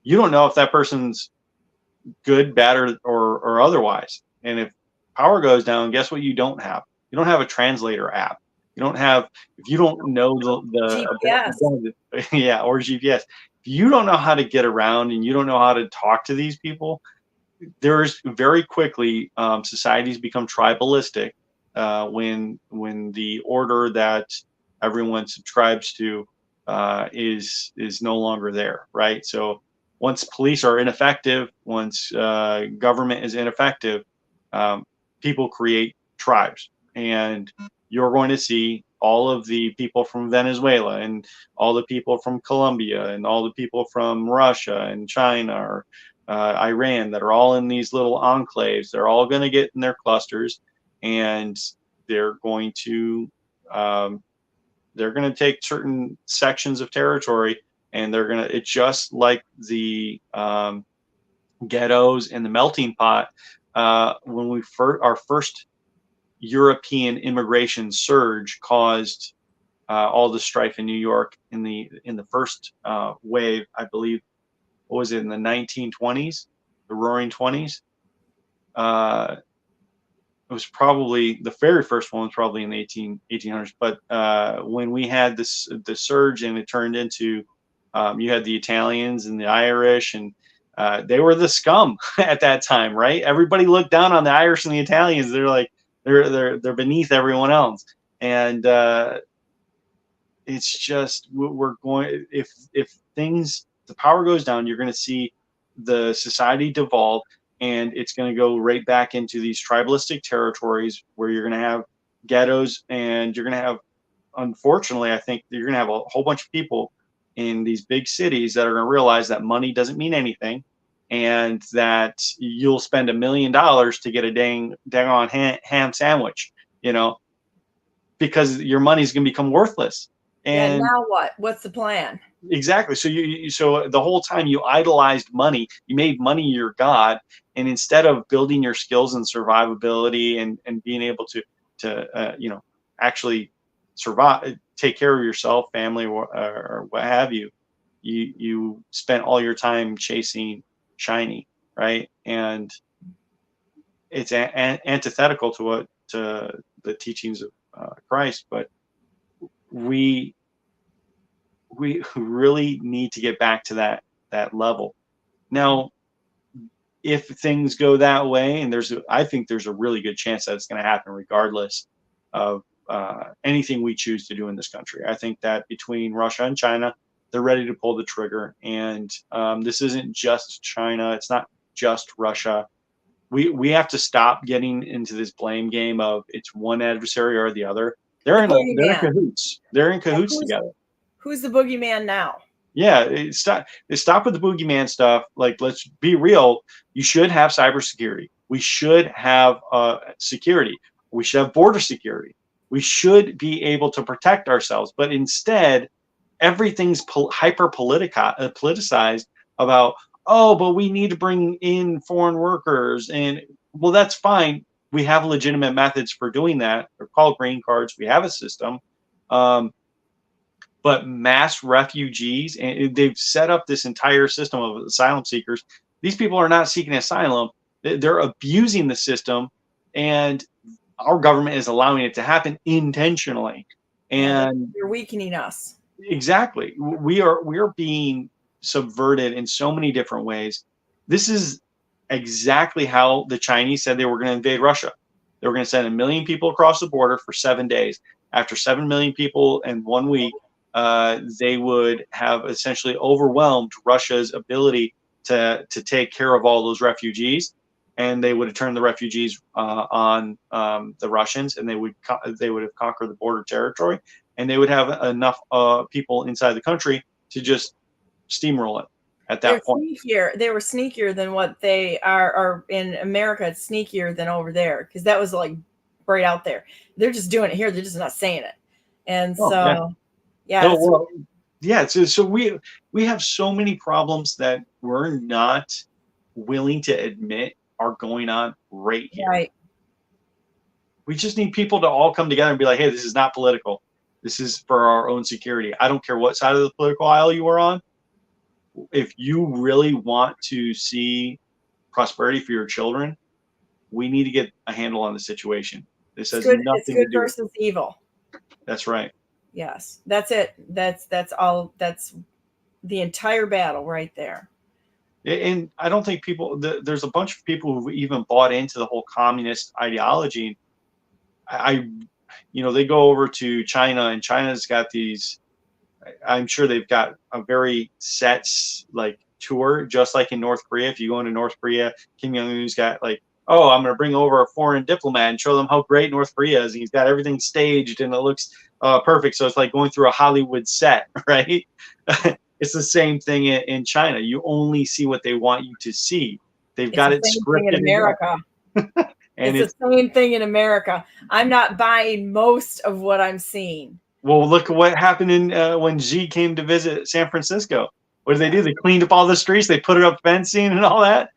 S2: You don't know if that person's good, bad, or otherwise. And if power goes down, guess what? You don't have a translator app. If you don't know the yeah, or GPS. If you don't know how to get around and you don't know how to talk to these people, there's very quickly societies become tribalistic when the order that everyone subscribes to is no longer there, right? So once police are ineffective, once government is ineffective, people create tribes, and you're going to see all of the people from Venezuela and all the people from Colombia and all the people from Russia and China or Iran that are all in these little enclaves. They're all going to get in their clusters, and they're going to take certain sections of territory, and it's just like the ghettos and the melting pot. When our first European immigration surge caused all the strife in New York in the first wave, I believe. What was it, in the 1920s, the Roaring 20s? It was probably the very first one was probably in the 1800s. But when we had the surge, and it turned into you had the Italians and the Irish, and they were the scum at that time, right? Everybody looked down on the Irish and the Italians. They're like they're beneath everyone else, and it's just we're going if the power goes down, you're going to see the society devolve, and it's going to go right back into these tribalistic territories where you're going to have ghettos, and you're going to have, unfortunately, I think you're going to have a whole bunch of people in these big cities that are going to realize that money doesn't mean anything, and that you'll spend $1 million to get a dang on ham sandwich, because your money's going to become worthless. And
S1: now what? What's the plan?
S2: Exactly. So so the whole time you idolized money, you made money your god, and instead of building your skills and survivability and being able to actually survive, take care of yourself, family, or what have you, you spent all your time chasing shiny, right? And it's antithetical to the teachings of Christ, but we really need to get back to that level. Now, if things go that way, and I think there's a really good chance that it's going to happen regardless of anything we choose to do in this country. I think that between Russia and China, they're ready to pull the trigger. And this isn't just China. It's not just Russia. We have to stop getting into this blame game of it's one adversary or the other. They're in cahoots. They're in cahoots together.
S1: Who's the boogeyman now?
S2: Yeah, stop with the boogeyman stuff. Like, let's be real. You should have cybersecurity. We should have security. We should have border security. We should be able to protect ourselves. But instead, everything's hyper politicized about, but we need to bring in foreign workers. And, well, that's fine. We have legitimate methods for doing that. They're called green cards. We have a system. But mass refugees, and they've set up this entire system of asylum seekers. These people are not seeking asylum. They're abusing the system, and our government is allowing it to happen intentionally. And
S1: you're weakening us.
S2: Exactly. We are being subverted in so many different ways. This is exactly how the Chinese said they were going to invade Russia. They were going to send 1 million people across the border for 7 days. After 7 million people in 1 week, they would have essentially overwhelmed Russia's ability to take care of all those refugees, and they would have turned the refugees on the Russians, and they would have conquered the border territory, and they would have enough people inside the country to just steamroll it. at that point.
S1: They were sneakier than what they are in America. It's sneakier than over there, because that was like right out there. They're just doing it here. They're just not saying it. And so,
S2: So we have so many problems that we're not willing to admit are going on right here.
S1: Right.
S2: We just need people to all come together and be like, hey, this is not political. This is for our own security. I don't care what side of the political aisle you are on. If you really want to see prosperity for your children, we need to get a handle on the situation. This has nothing
S1: it's
S2: to
S1: good
S2: do
S1: versus evil.
S2: That's right.
S1: Yes, that's it. That's all. That's the entire battle right there.
S2: And I don't think there's a bunch of people who've even bought into the whole communist ideology. They go over to China, and China's got these, I'm sure they've got a very set like tour, just like in North Korea. If you go into North Korea, Kim Jong-un's got like, oh, I'm going to bring over a foreign diplomat and show them how great North Korea is. And he's got everything staged and it looks perfect. So it's like going through a Hollywood set, right? It's the same thing in China. You only see what they want you to see. They've got it scripted
S1: in America.
S2: And
S1: it's the same thing in America. I'm not buying most of what I'm seeing.
S2: Well, look at what happened when Xi came to visit San Francisco. What did they do? They cleaned up all the streets. They put up fencing and all that.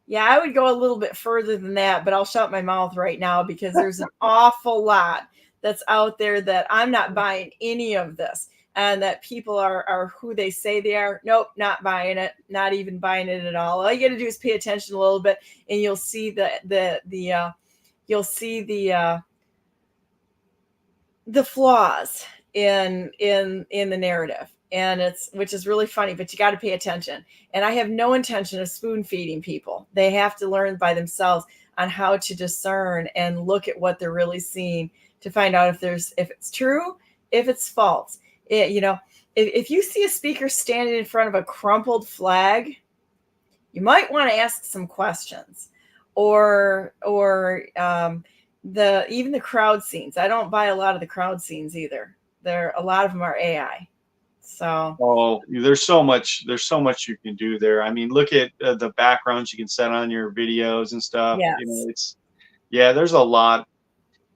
S1: Yeah, I would go a little bit further than that, but I'll shut my mouth right now because there's an awful lot that's out there that I'm not buying any of this, and that people are who they say they are. Nope, not buying it. Not even buying it at all. All you got to do is pay attention a little bit, and you'll see the flaws in the narrative. And which is really funny, but you got to pay attention. And I have no intention of spoon feeding people. They have to learn by themselves on how to discern and look at what they're really seeing to find out if it's true, if it's false. If you see a speaker standing in front of a crumpled flag, you might want to ask some questions, or even the crowd scenes. I don't buy a lot of the crowd scenes either. A lot of them are AI. So
S2: there's so much you can do there. I mean, look at the backgrounds you can set on your videos and stuff.
S1: Yes.
S2: There's a lot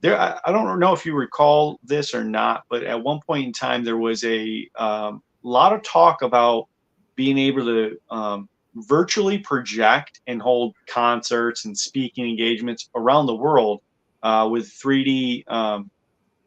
S2: there. I don't know if you recall this or not, but at one point in time there was a lot of talk about being able to virtually project and hold concerts and speaking engagements around the world with 3D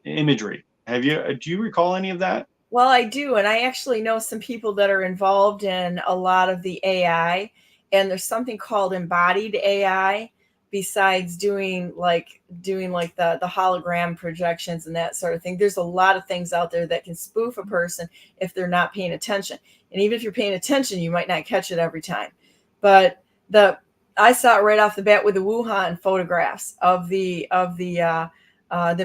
S2: imagery. Do you recall any of that?
S1: Well, I do. And I actually know some people that are involved in a lot of the AI, and there's something called embodied AI besides doing like the hologram projections and that sort of thing. There's a lot of things out there that can spoof a person if they're not paying attention. And even if you're paying attention, you might not catch it every time. But I saw it right off the bat with the Wuhan photographs of them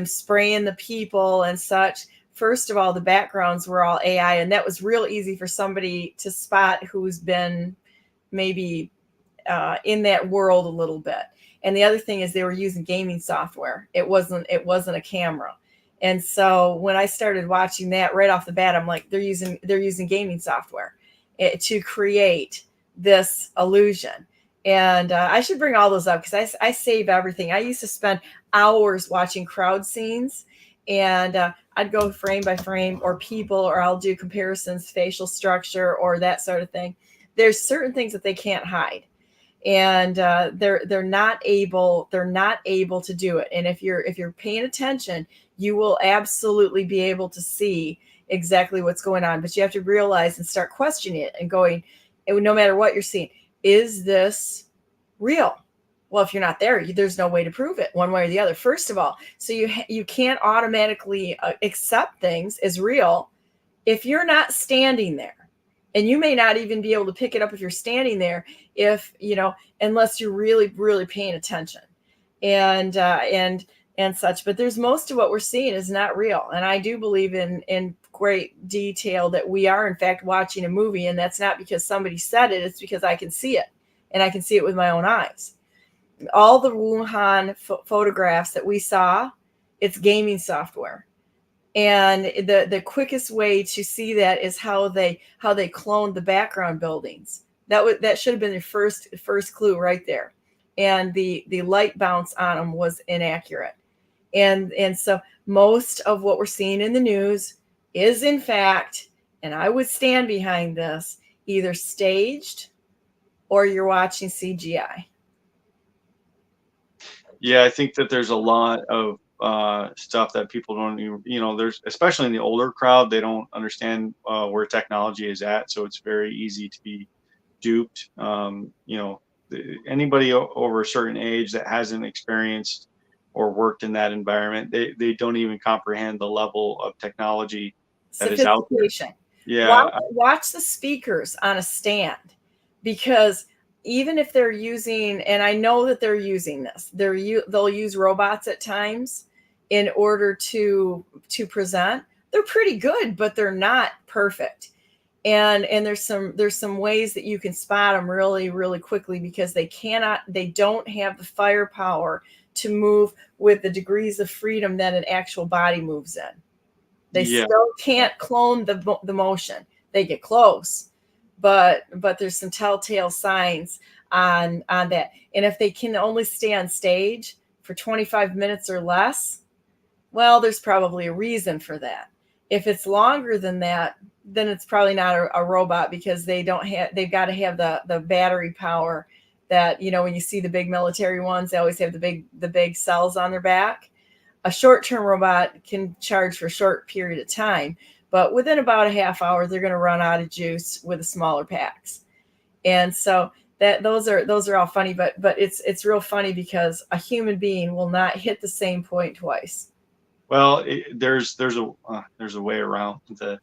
S1: spraying the people and such. First of all, the backgrounds were all AI, and that was real easy for somebody to spot who's been maybe in that world a little bit. And the other thing is they were using gaming software. It wasn't a camera. And so when I started watching that right off the bat, I'm like, they're using gaming software to create this illusion. And I should bring all those up because I save everything. I used to spend hours watching crowd scenes, and I'd go frame by frame, or people, or I'll do comparisons, facial structure, or that sort of thing. There's certain things that they can't hide, and they're not able to do it. And if you're paying attention, you will absolutely be able to see exactly what's going on. But you have to realize and start questioning it and going, no matter what you're seeing, is this real? Well, if you're not there, there's no way to prove it one way or the other, first of all. So you can't automatically accept things as real if you're not standing there. And you may not even be able to pick it up if you're standing there, unless you're really, really paying attention and such. But there's most of what we're seeing is not real. And I do believe in great detail that we are, in fact, watching a movie. And that's not because somebody said it. It's because I can see it, and I can see it with my own eyes. All the Wuhan photographs that we saw, it's gaming software. And the quickest way to see that is how they cloned the background buildings. That should have been their first clue right there. And the light bounce on them was inaccurate. And so most of what we're seeing in the news is, in fact, and I would stand behind this, either staged or you're watching CGI.
S2: Yeah, I think that there's a lot of stuff that people don't even, there's, especially in the older crowd, they don't understand where technology is at. So it's very easy to be duped. Anybody over a certain age that hasn't experienced or worked in that environment, they don't even comprehend the level of technology that is out there. Yeah.
S1: Watch the speakers on a stand, because even if they're using, and I know that they're using this, they'll use robots at times in order to present. They're pretty good, but they're not perfect. And there's some ways that you can spot them really, really quickly, because they don't have the firepower to move with the degrees of freedom that an actual body moves in. They still can't clone the motion. They get close, but there's some telltale signs on that. And if they can only stay on stage for 25 minutes or less, well, there's probably a reason for that. If it's longer than that, then it's probably not a robot, because they've got to have the battery power that, when you see the big military ones, they always have the big cells on their back. A short-term robot can charge for a short period of time, but within about a half hour, they're going to run out of juice with the smaller packs. And so those are all funny, but it's real funny, because a human being will not hit the same point twice.
S2: Well, there's a way around the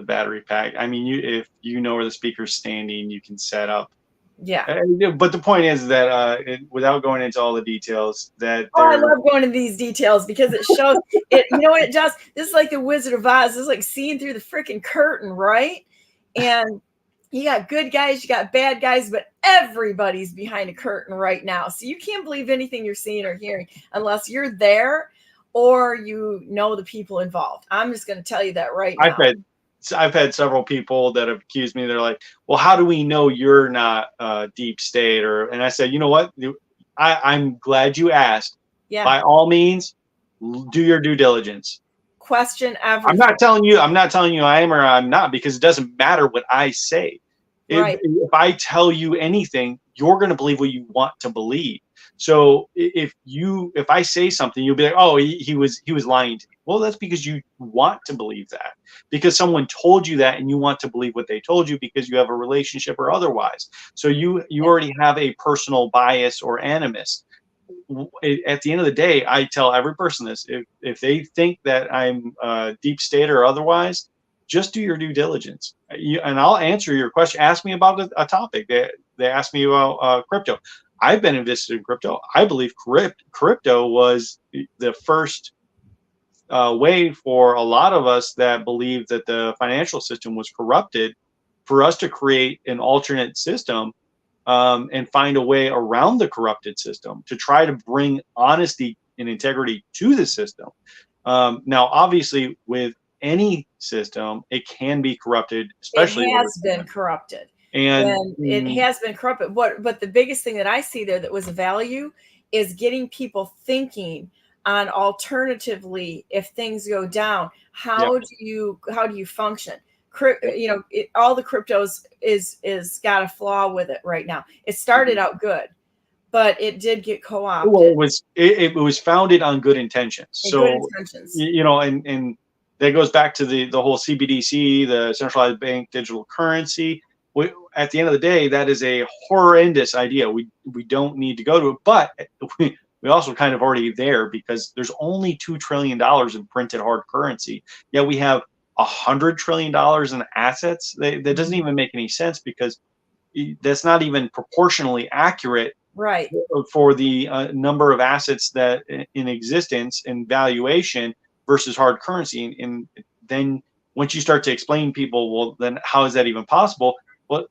S2: battery pack. I mean, if you know where the speaker's standing, you can set up.
S1: Yeah.
S2: But the point is that without going into all the details, that
S1: I love going into these details, because it shows it. You know what it does? This is like the Wizard of Oz. This is like seeing through the freaking curtain, right? And you got good guys, you got bad guys, but everybody's behind a curtain right now. So you can't believe anything you're seeing or hearing unless you're there or you know the people involved. I'm just going to tell you that right now.
S2: I've had several people that have accused me. They're like, well, how do we know you're not deep state? And I said, you know what? I'm glad you asked.
S1: Yeah.
S2: By all means, do your due diligence.
S1: Question everything.
S2: I'm not telling you I am or I'm not, because it doesn't matter what I say.
S1: Right.
S2: If I tell you anything, you're going to believe what you want to believe. So if I say something, you'll be like, oh, he was lying to me. Well, that's because you want to believe that, because someone told you that, and you want to believe what they told you because you have a relationship or otherwise. So you already have a personal bias or animus. At the end of the day, I tell every person this: if they think that I'm deep state or otherwise, just do your due diligence. And I'll answer your question. Ask me about a topic. They asked me about crypto. I've been invested in crypto. I believe crypto was the first way for a lot of us that believed that the financial system was corrupted, for us to create an alternate system and find a way around the corrupted system to try to bring honesty and integrity to the system. Now, obviously, with any system, it can be corrupted, especially.
S1: It has been corrupted. And it has been corrupted. But the biggest thing that I see there that was a value is getting people thinking on alternatively, if things go down, how do you function? All the cryptos is got a flaw with it right now. It started out good, but it did get co-opted.
S2: Well, it was founded on good intentions. Good intentions. And that goes back to the whole CBDC, the centralized bank digital currency. At the end of the day, that is a horrendous idea. We don't need to go to it, but we also kind of already there, because there's only $2 trillion in printed hard currency. Yet we have $100 trillion in assets. That doesn't even make any sense, because that's not even proportionally accurate,
S1: right,
S2: for the number of assets that in existence and valuation versus hard currency. And then once you start to explain people, well, then how is that even possible? Well,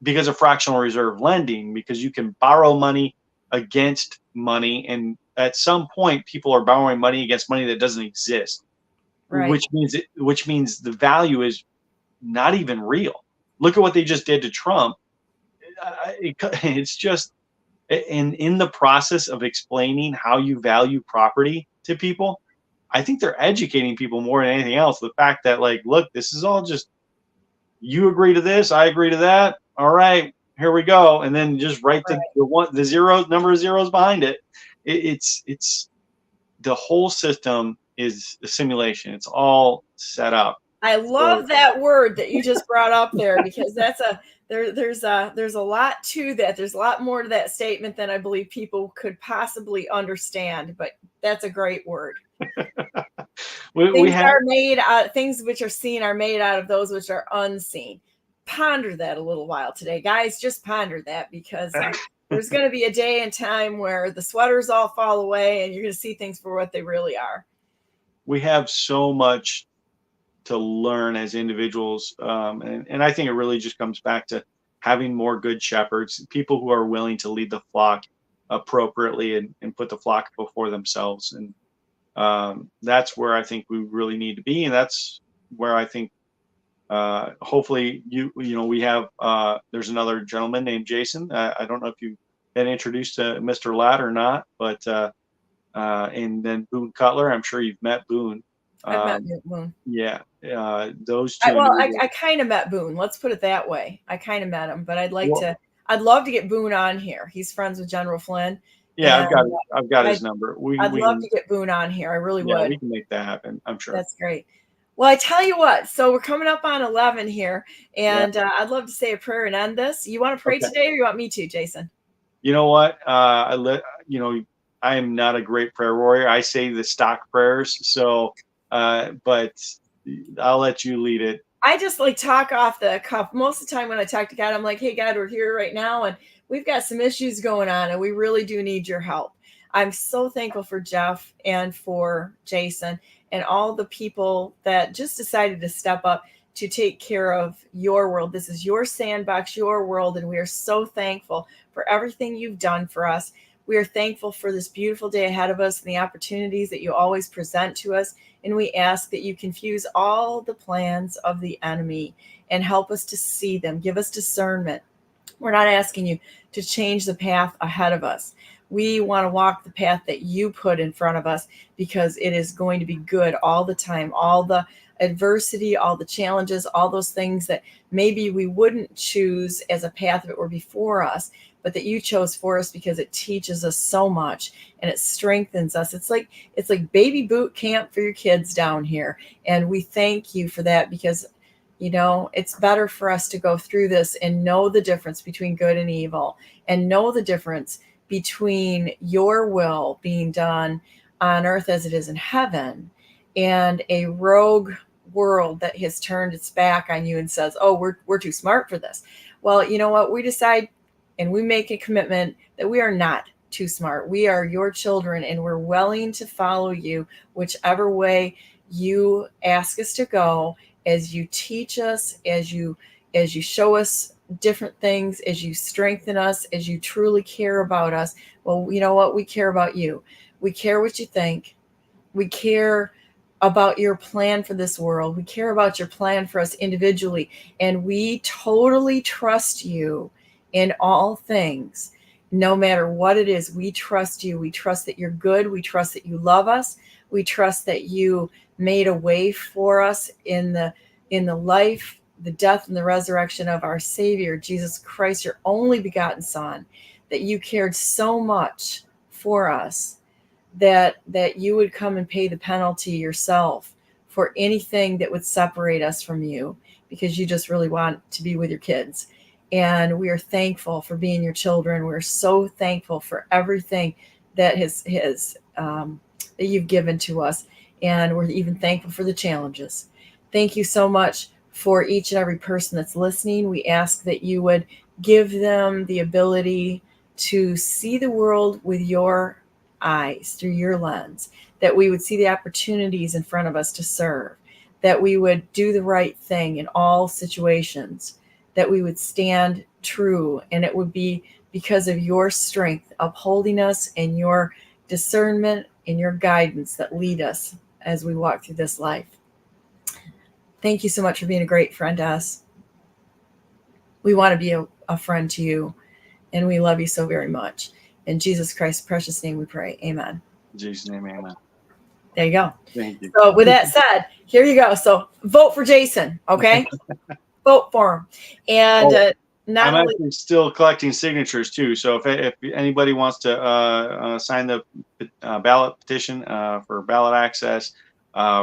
S2: because of fractional reserve lending, because you can borrow money against money, and at some point people are borrowing money against money that doesn't exist.
S1: Right.
S2: which means the value is not even real. Look at what they just did to Trump. It's just, in the process of explaining how you value property to people, I think they're educating people more than anything else. The fact that, like, look, this is all just, you agree to this, I agree to that. All right, here we go, and then just write the zero number of zeros behind it. It's the whole system is a simulation. It's all set up.
S1: I love that word that you just brought up there, because there's a lot to that. There's a lot more to that statement than I believe people could possibly understand, but that's a great word. Things which are seen are made out of those which are unseen. Ponder that a little while today, guys. Just ponder that, because there's going to be a day and time where the sweaters all fall away and you're going to see things for what they really are.
S2: We have so much to learn as individuals, and I think it really just comes back to having more good shepherds, people who are willing to lead the flock appropriately and put the flock before themselves. And that's where I think we really need to be, and that's where I think hopefully we have there's another gentleman named Jason. I don't know if you've been introduced to Mr. Ladd or not, but and then Boone Cutler. I'm sure you've met Boone.
S1: I've met Boone.
S2: Yeah, those two.
S1: I kind of met Boone. Let's put it that way. I kind of met him, but I'd love to get Boone on here. He's friends with General Flynn.
S2: Yeah, I've got his number.
S1: I'd love to get Boone on here. I really would.
S2: We can make that happen. I'm sure.
S1: That's great. Well, I tell you what. So we're coming up on 11 here, and I'd love to say a prayer and end this. You want to pray today, or you want me to, Jason?
S2: You know what? I am not a great prayer warrior. I say the stock prayers. So, but I'll let you lead it.
S1: I just talk off the cuff. Most of the time when I talk to God, I'm like, hey, God, we're here right now, and we've got some issues going on, and we really do need your help. I'm so thankful for Jeff and for Jason and all the people that just decided to step up to take care of your world. This is your sandbox, your world, and we are so thankful for everything you've done for us. We are thankful for this beautiful day ahead of us and the opportunities that you always present to us. And we ask that you confuse all the plans of the enemy and help us to see them. Give us discernment. We're not asking you to change the path ahead of us. We want to walk the path that you put in front of us, because it is going to be good all the time. All the adversity, all the challenges, all those things that maybe we wouldn't choose as a path if it were before us, but that you chose for us, because it teaches us so much and it strengthens us. It's like baby boot camp for your kids down here. And we thank you for that, because it's better for us to go through this and know the difference between good and evil, and know the difference between your will being done on earth as it is in heaven, and a rogue world that has turned its back on you and says, oh, we're too smart for this. Well, you know what? We decide and we make a commitment that we are not too smart. We are your children, and we're willing to follow you whichever way you ask us to go, as you teach us, as you show us different things, as you strengthen us, as you truly care about us. Well, you know what? We care about you. We care what you think. We care about your plan for this world. We care about your plan for us individually. And we totally trust you in all things. No matter what it is, we trust you. We trust that you're good. We trust that you love us. We trust that you made a way for us in the life, the death, and the resurrection of our Savior, Jesus Christ, your only begotten Son, that you cared so much for us that you would come and pay the penalty yourself for anything that would separate us from you, because you just really want to be with your kids. And we are thankful for being your children. We're so thankful for everything that that you've given to us. And we're even thankful for the challenges. Thank you so much for each and every person that's listening. We ask that you would give them the ability to see the world with your eyes, through your lens, that we would see the opportunities in front of us to serve, that we would do the right thing in all situations, that we would stand true, and it would be because of your strength upholding us, and your discernment and your guidance that lead us as we walk through this life. Thank you so much for being a great friend to us. We want to be a friend to you, and we love you so very much. In Jesus Christ's precious name we pray. Amen.
S2: In Jesus' name, amen.
S1: There you go.
S2: Thank you.
S1: So with that said, here you go. So vote for Jason, okay? Vote for him. And
S2: I'm actually still collecting signatures too. So if anybody wants to sign the ballot petition for ballot access,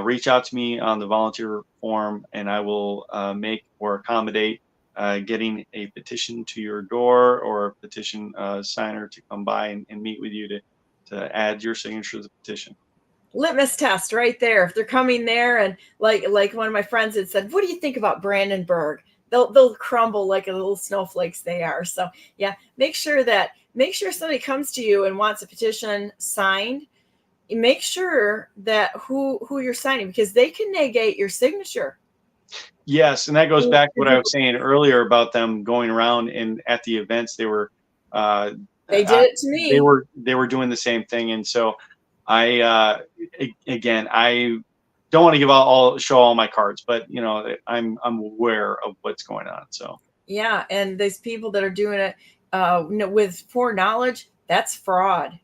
S2: reach out to me on the volunteer form, and I will make or accommodate getting a petition to your door or a petition signer to come by and meet with you to add your signature to the petition.
S1: Litmus test right there. If they're coming there, and like one of my friends had said, what do you think about Brandenburg? They'll crumble like a little snowflakes they are. So yeah, make sure somebody comes to you and wants a petition signed. Make sure that who you're signing, because they can negate your signature.
S2: Yes, and that goes back to what I was saying earlier about them going around, and at the events they were
S1: they did it to me.
S2: They were doing the same thing, and so I don't want to show all my cards, but I'm aware of what's going on. So
S1: yeah, and these people that are doing it with foreknowledge, that's fraud.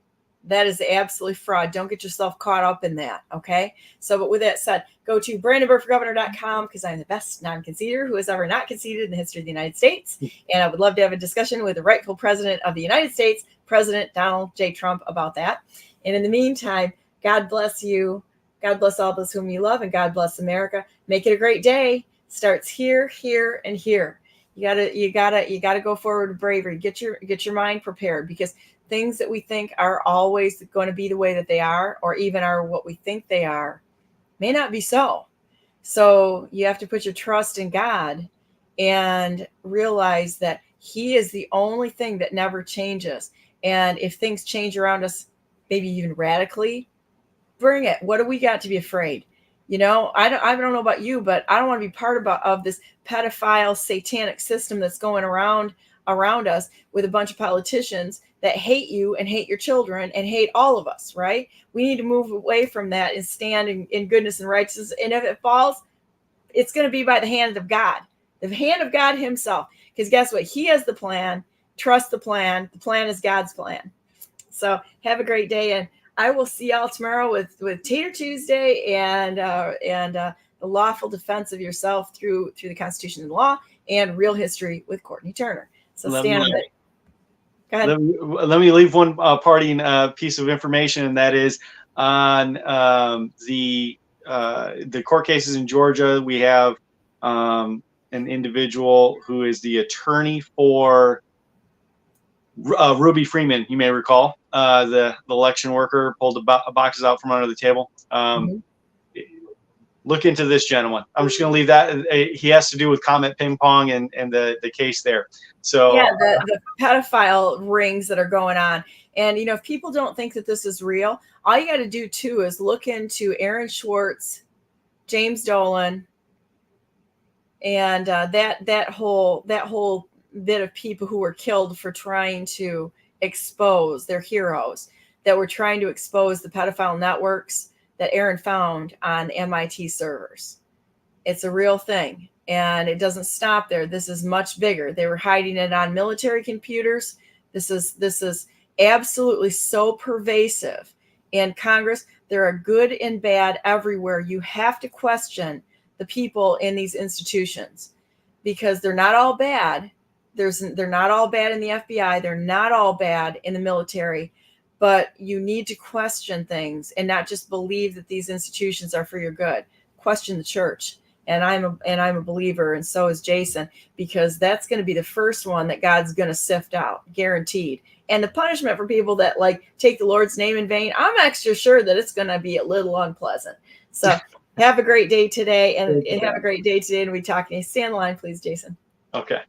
S1: That is absolutely fraud. Don't get yourself caught up in that. Okay. So, but with that said, go to BrandenburgForGovernor.com, because I'm the best non-conceder who has ever not conceded in the history of the United States. And I would love to have a discussion with the rightful president of the United States, President Donald J. Trump, about that. And in the meantime, God bless you. God bless all those whom you love, and God bless America. Make it a great day. Starts here, here, and here. You gotta go forward with bravery. Get your mind prepared, because things that we think are always going to be the way that they are, or even are what we think they are, may not be so. So you have to put your trust in God and realize that He is the only thing that never changes. And if things change around us, maybe even radically, bring it. What do we got to be afraid? I don't know about you, but I don't want to be part of this pedophile satanic system that's going around us with a bunch of politicians that hate you and hate your children and hate all of us, right? We need to move away from that and stand in goodness and righteousness. And if it falls, it's going to be by the hand of God, the hand of God Himself. Because guess what? He has the plan. Trust the plan. The plan is God's plan. So have a great day, and I will see y'all tomorrow with Tater Tuesday and the lawful defense of yourself through the Constitution and law, and real history with Courtney Turner. So stand with it. Go ahead.
S2: Let me leave one parting piece of information, and that is on the court cases in Georgia. We have an individual who is the attorney for Ruby Freeman. You may recall the election worker pulled the boxes out from under the table. Look into this gentleman. I'm just going to leave that. He has to do with Comet Ping Pong and the case there. So
S1: yeah, the pedophile rings that are going on. And, if people don't think that this is real, all you got to do too is look into Aaron Schwartz, James Dolan, and that whole bit of people who were killed for trying to expose their heroes, that were trying to expose the pedophile networks that Aaron found on MIT servers. It's a real thing, and it doesn't stop there. This is much bigger. They were hiding it on military computers. This is absolutely so pervasive. In Congress, there are good and bad everywhere. You have to question the people in these institutions, because they're not all bad. They're not all bad in the FBI. They're not all bad in the military. But you need to question things and not just believe that these institutions are for your good. Question the church. And I'm a believer, and so is Jason, because that's going to be the first one that God's going to sift out, guaranteed. And the punishment for people that take the Lord's name in vain, I'm extra sure that it's going to be a little unpleasant. So have a great day today, and have a great day today. And we talk. Stay on the line, please, Jason.
S2: Okay.